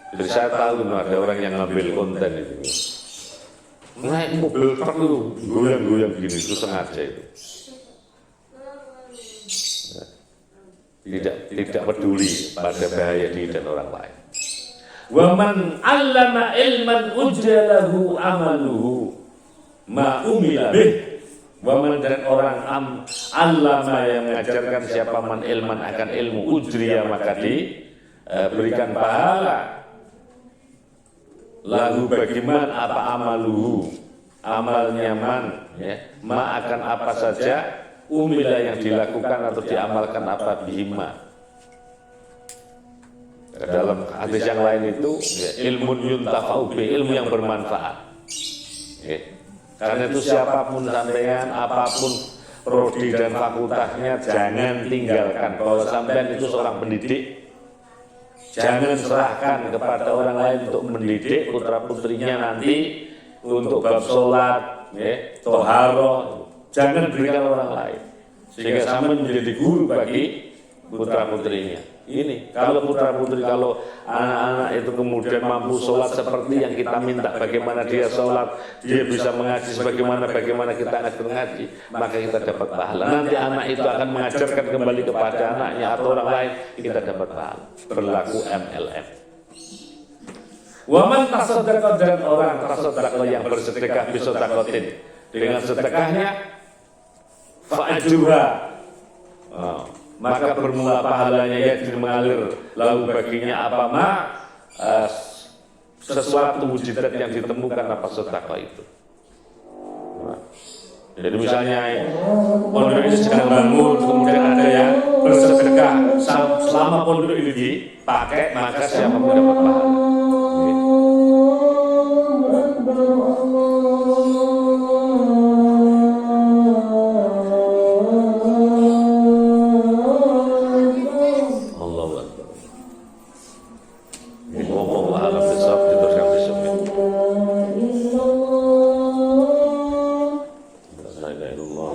Jadi saya tahu ada orang yang ngambil konten itu, naik mobil truk itu goyang-goyang gini, itu sengaja itu. Tidak peduli pada bahaya diri dan orang lain. Wa man 'allama ilman ujjalahu amaluhu ma umila bih. Wa man, dan orang allama yang mengajarkan siapa man ilman akan ilmu, ujriya maka diberikan pahala. Lagu bagaimana apa amaluhu, amalnya man, ya, ma akan apa saja, umila yang dilakukan atau diamalkan apa bihima. Dalam hadis yang lain itu, ya, ilmun yuntafa'u bi, ilmu yang bermanfaat, ya. Karena itu siapapun sampean, apapun prodi dan fakultasnya, jangan tinggalkan bahwa sampean itu seorang pendidik. Jangan serahkan kepada orang lain untuk mendidik putra putrinya nanti untuk bab sholat, ya, toharoh. Jangan berikan orang lain sehingga sama menjadi guru bagi putra putrinya. Ini kalau putra putri, kalau anak-anak itu kemudian mampu sholat seperti yang kita minta, bagaimana dia sholat, dia bisa mengaji bagaimana kita anak mengaji, maka kita dapat pahala. Nanti anak itu akan mengajarkan kembali kepada anaknya atau orang lain, kita dapat pahala. Berlaku MLM. Waman tasaddaqa, dan orang tasaddaqa yang bersedekah bisedaqatin, dengan sedekahnya fa'ajruha, maka bermula pahalanya, yaitu mengalir lalu baginya apa sesuatu wujudat yang ditemukan apa sedekah itu. Jadi misalnya pondok ini sedang bangun, kemudian ada yang bersedekah, selama pondok ini dipakai maka siapapun dapat pahala. Allahu Akbar. Wallahu a'lam bishawab, diteruskan besoknya. La ilaha illallah.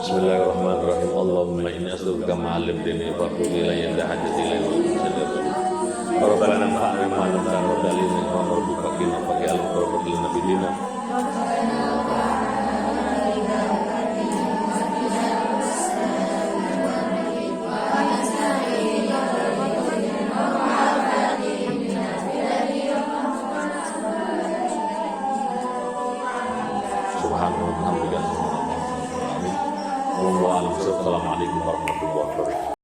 Bismillahirrahmanirrahim. Allahumma inni as'aluka ma 'allamtani faqul ilayya inda hajati ilayhi wa sallallahu. Rabbana fa'alna ma lam ta'lam dalilna wa rabbuka qina faqil wa rabbil nabiyina. Subhanallah. Assalamualaikum warahmatullahi wabarakatuh.